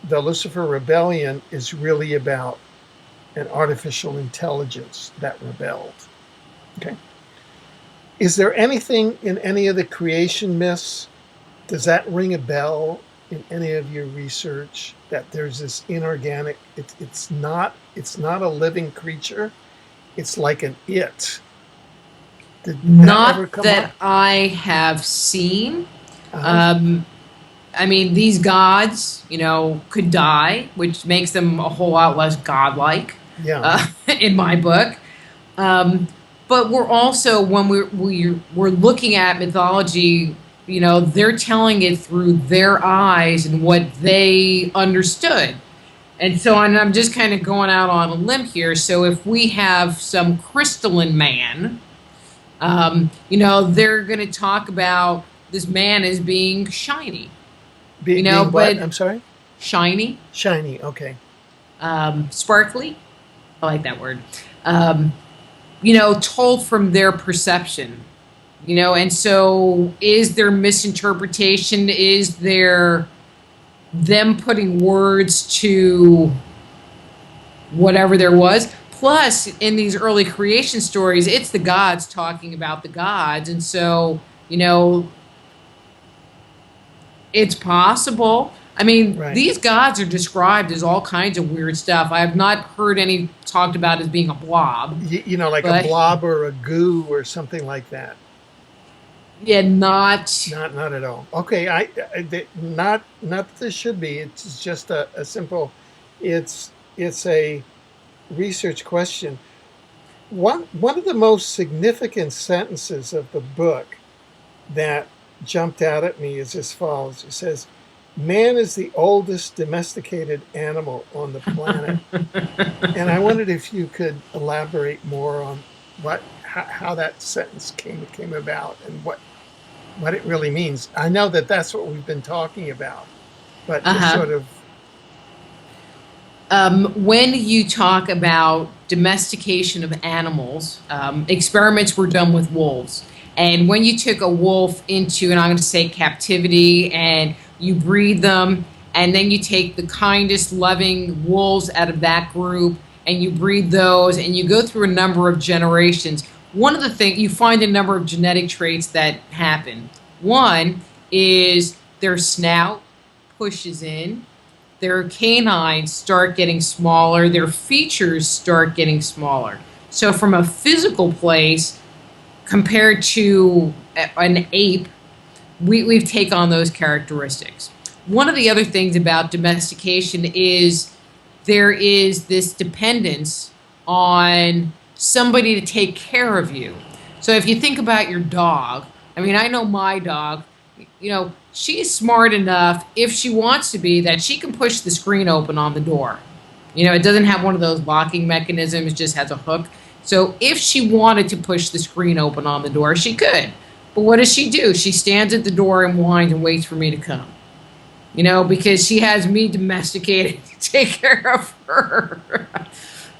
rebellion is really about an artificial intelligence that rebelled. Okay. Is there anything in any of the creation myths, does that ring a bell in any of your research, that there's this inorganic, it's not a living creature, it's like an it? Did that Not ever come that up? I have seen. Uh-huh. I mean, these gods, could die, which makes them a whole lot less godlike, Yeah. in my book. But we're also, when we're looking at mythology, they're telling it through their eyes and what they understood. And so I'm just kind of going out on a limb here. So if we have some crystalline man, they're going to talk about this man as being shiny. Being But what? I'm sorry? shiny, Shiny. Okay. sparkly. I like that word. Told from their perception. And so is there misinterpretation? Is there them putting words to whatever there was? Plus, in these early creation stories, it's the gods talking about the gods. And so, it's possible. I mean, Right. these gods are described as all kinds of weird stuff. I have not heard any talked about as being a blob. Like But- a blob or a goo or something like that. Yeah, not. Not at all. Okay, not that this should be. It's just a simple. It's a research question. One of the most significant sentences of the book that jumped out at me is as follows. It says, "Man is the oldest domesticated animal on the planet." And I wondered if you could elaborate more on how that sentence came about, and what it really means. I know that that's what we've been talking about, but just sort of. When you talk about domestication of animals, experiments were done with wolves. And when you took a wolf into, and I'm going to say captivity, and you breed them, and then you take the kindest, loving wolves out of that group, and you breed those, and you go through a number of generations, one of the things, you find a number of genetic traits that happen. One is their snout pushes in, their canines start getting smaller, their features start getting smaller. So from a physical place, compared to an ape, we've taken on those characteristics. One of the other things about domestication is there is this dependence on somebody to take care of you. So if you think about your dog, I mean, I know my dog, she's smart enough, if she wants to be, that she can push the screen open on the door. It doesn't have one of those locking mechanisms, it just has a hook. So if she wanted to push the screen open on the door, she could. But what does she do? She stands at the door and whines and waits for me to come. Because she has me domesticated to take care of her.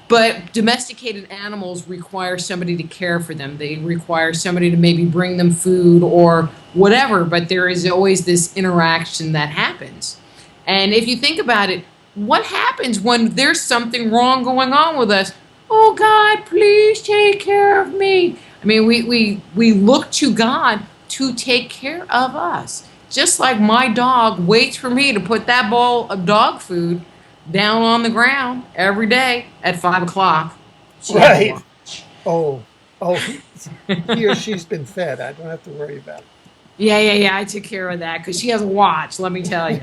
But domesticated animals require somebody to care for them. They require somebody to maybe bring them food or whatever, but there is always this interaction that happens. And if you think about it, what happens when there's something wrong going on with us? Oh, God, please take care of me. I mean, we look to God to take care of us. Just like my dog waits for me to put that bowl of dog food down on the ground every day at 5 o'clock. Right. Oh, he or she's been fed. I don't have to worry about it. Yeah. I took care of that because she has a watch, let me tell you.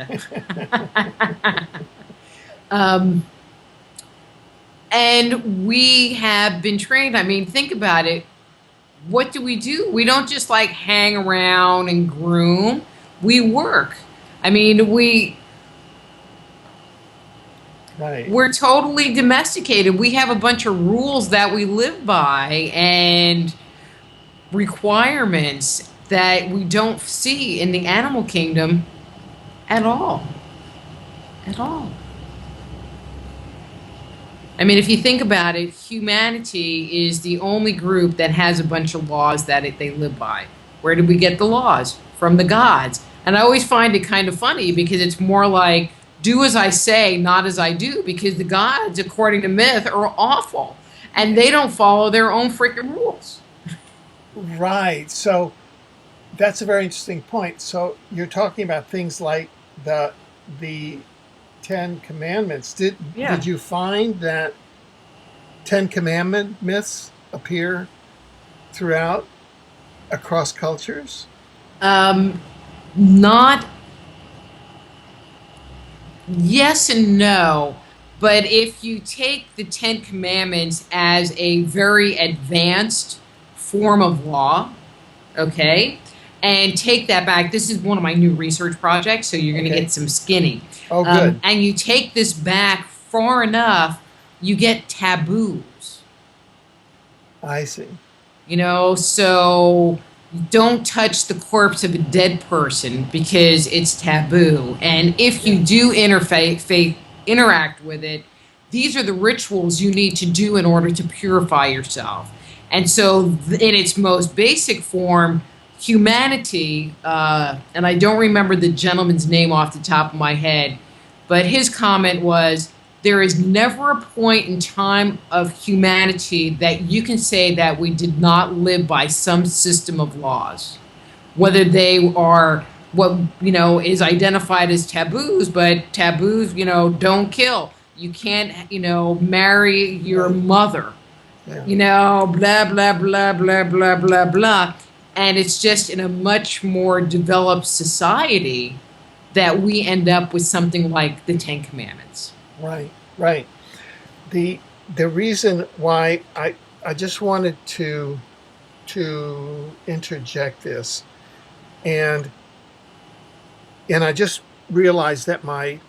And we have been trained. I mean, think about it. What do? We don't just like hang around and groom. We work. I mean, we're totally domesticated. We have a bunch of rules that we live by and requirements that we don't see in the animal kingdom at all. At all. I mean, if you think about it, humanity is the only group that has a bunch of laws that they live by. Where did we get the laws? From the gods. And I always find it kind of funny because it's more like, do as I say, not as I do, because the gods, according to myth, are awful. And they don't follow their own freaking rules. Right. So that's a very interesting point. So you're talking about things like the 10 Commandments. Did you find that 10 Commandment myths appear throughout across cultures? Not yes and no, but if you take the 10 Commandments as a very advanced form of law, okay, and take that back, this is one of my new research projects, so you're going to get some skinny. Oh, good. And you take this back far enough, you get taboos. I see. So don't touch the corpse of a dead person because it's taboo. And if you do interact with it, these are the rituals you need to do in order to purify yourself. And so in its most basic form, humanity, and I don't remember the gentleman's name off the top of my head, but his comment was, there is never a point in time of humanity that you can say that we did not live by some system of laws, whether they are what is identified as taboos, but taboos, don't kill. You can't, marry your mother, blah, blah, blah, blah, blah, blah, blah. And it's just in a much more developed society that we end up with something like the 10 Commandments. Right. The reason why I just wanted to interject this, and I just realized that my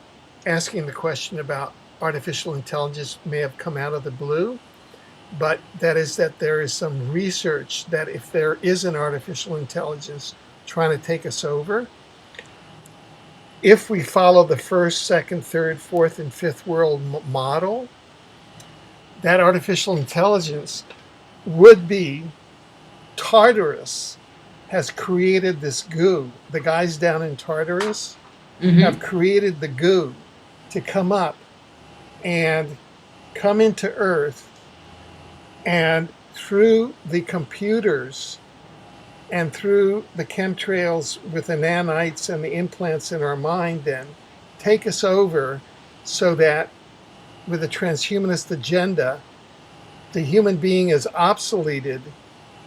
asking the question about artificial intelligence may have come out of the blue, but that is that there is some research that if there is an artificial intelligence trying to take us over, if we follow the first, second, third, fourth, and fifth world model, that artificial intelligence would be Tartarus has created this goo. The guys down in Tartarus have created the goo to come up and come into Earth, and through the computers and through the chemtrails with the nanites and the implants in our mind, then take us over so that with a transhumanist agenda, the human being is obsoleted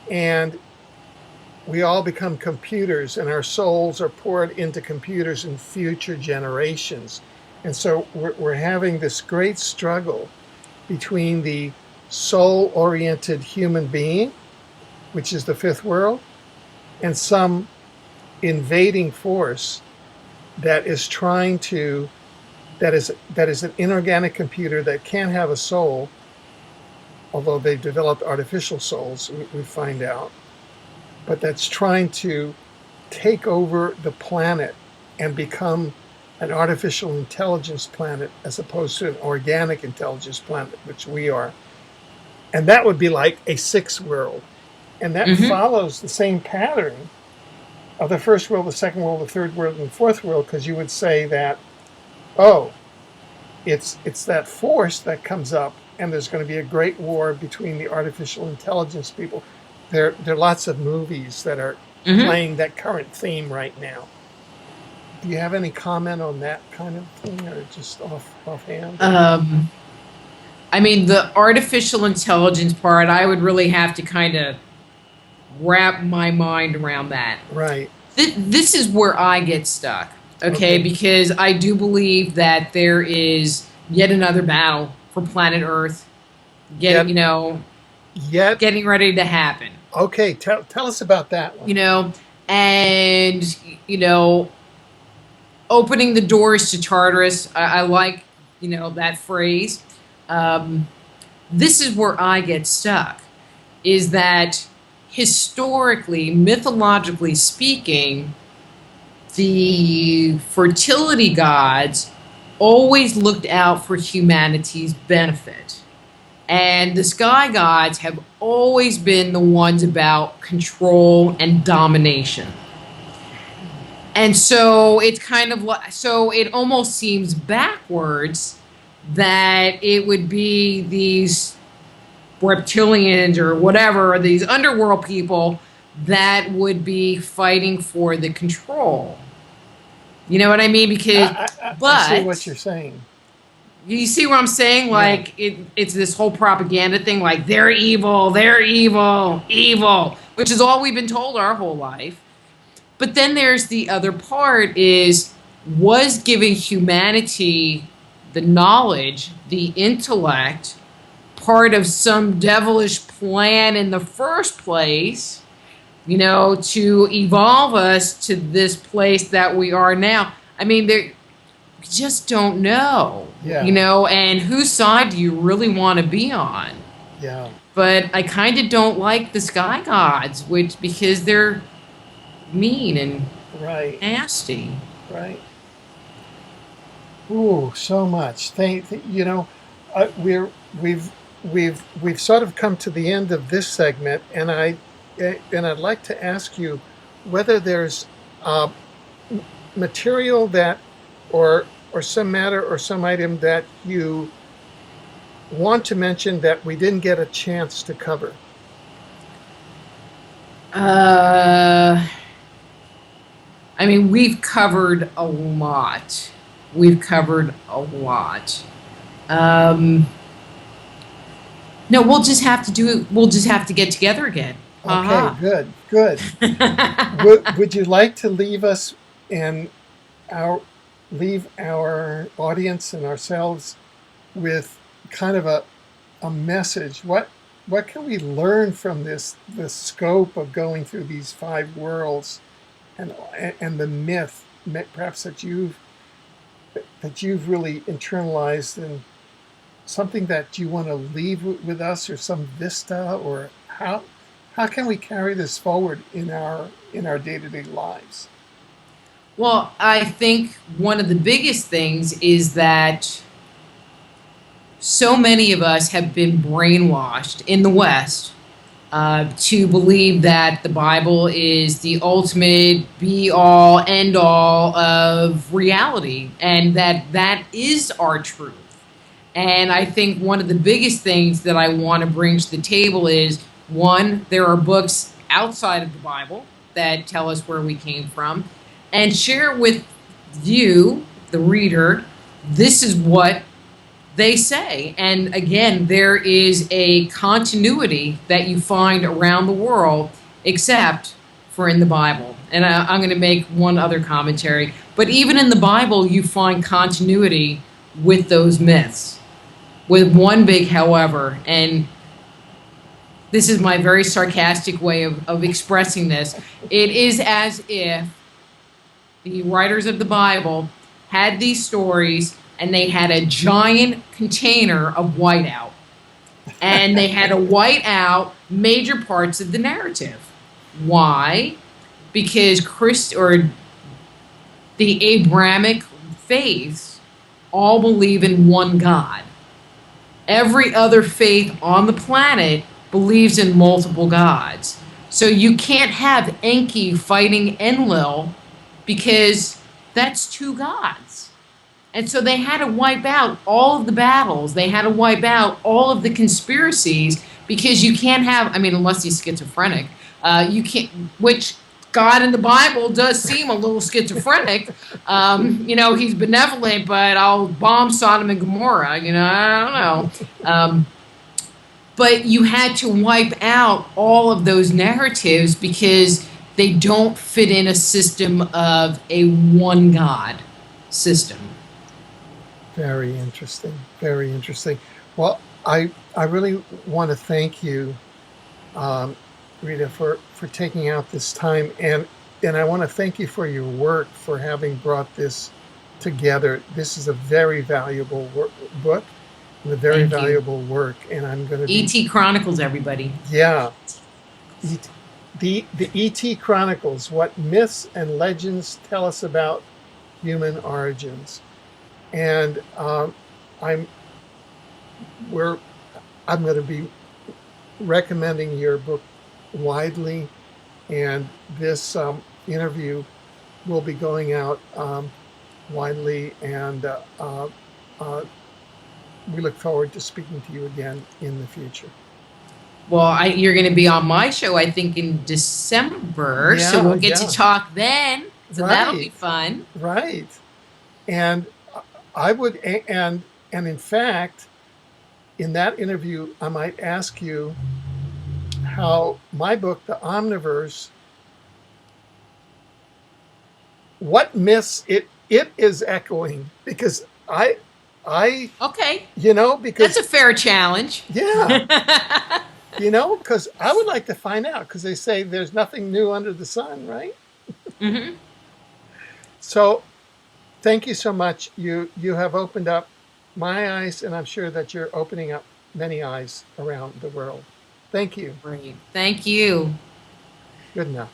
and we all become computers, and our souls are poured into computers in future generations. And so we're having this great struggle between the soul-oriented human being, which is the fifth world, and some invading force that is trying to, that is an inorganic computer that can have a soul, although they've developed artificial souls, we find out, but that's trying to take over the planet and become an artificial intelligence planet as opposed to an organic intelligence planet, which we are. And that would be like a sixth world. And that follows the same pattern of the first world, the second world, the third world, and the fourth world, because you would say that, oh, it's that force that comes up, and there's going to be a great war between the artificial intelligence people. There are lots of movies that are playing that current theme right now. Do you have any comment on that kind of thing, or just offhand? I mean, the artificial intelligence part, I would really have to kind of wrap my mind around that. Right. This is where I get stuck, okay? Because I do believe that there is yet another battle for planet Earth, getting ready to happen. Okay, tell us about that one. Opening the doors to Tartarus. I like, that phrase. This is where I get stuck, is that historically, mythologically speaking, the fertility gods always looked out for humanity's benefit. And the sky gods have always been the ones about control and domination. And so it's kind of like, so it almost seems backwards that it would be these reptilians or whatever, or these underworld people that would be fighting for the control. You know what I mean? Because, I see what you're saying. You see what I'm saying? Like, it's this whole propaganda thing, like, they're evil, evil, which is all we've been told our whole life. But then there's the other part is, was giving humanity the knowledge, the intellect, part of some devilish plan in the first place, to evolve us to this place that we are now? I mean, we just don't know, and whose side do you really want to be on? Yeah. But I kind of don't like the sky gods, because they're mean and nasty. Right. Ooh, so much. We've sort of come to the end of this segment, and I'd like to ask you whether there's material that, or some matter or some item that you want to mention that we didn't get a chance to cover. I mean, we've covered a lot. No, we'll just have to do it. We'll just have to get together again. Okay, good. Would you like to leave us and leave our audience and ourselves with kind of a message? What can we learn from the scope of going through these five worlds, and the myth, perhaps that you've really internalized, and something that you want to leave with us, or some vista, or how can we carry this forward in our day-to-day lives? Well, I think one of the biggest things is that so many of us have been brainwashed in the West to believe that the Bible is the ultimate be-all, end-all of reality, and that is our truth. And I think one of the biggest things that I want to bring to the table is, one, there are books outside of the Bible that tell us where we came from, and share with you, the reader, this is what they say. And again, there is a continuity that you find around the world, except for in the Bible. And I'm going to make one other commentary. But even in the Bible, you find continuity with those myths, with one big however. And this is my very sarcastic way of expressing this. It is as if the writers of the Bible had these stories and they had a giant container of whiteout. And they had to white out major parts of the narrative. Why? Because the Abrahamic faiths all believe in one God. Every other faith on the planet believes in multiple gods. So you can't have Enki fighting Enlil because that's two gods. And so they had to wipe out all of the battles. They had to wipe out all of the conspiracies because you can't have, I mean, unless he's schizophrenic, you can't, which God in the Bible does seem a little schizophrenic. He's benevolent, but I'll bomb Sodom and Gomorrah. I don't know. But you had to wipe out all of those narratives because they don't fit in a system of a one God system. Very interesting. Very interesting. Well, I really want to thank you, Rita, for taking out this time, and I want to thank you for your work, for having brought this together. This is a very valuable book and a very valuable work, and I'm going to E.T. Chronicles, everybody. Yeah. The E.T. Chronicles, what myths and legends tell us about human origins. And I'm going to be recommending your book widely, and this interview will be going out widely, and we look forward to speaking to you again in the future. Well, you're going to be on my show, I think, in December, so we'll get to talk then. So that'll be fun. Right. And I would, and in fact, in that interview, I might ask you how my book, The Omniverse, what myths it is echoing, because I okay, because that's a fair challenge. Yeah, because I would like to find out, because they say there's nothing new under the sun, right? Mm-hmm. So, thank you so much. You have opened up my eyes, and I'm sure that you're opening up many eyes around the world. Thank you. Great. Thank you. Good enough.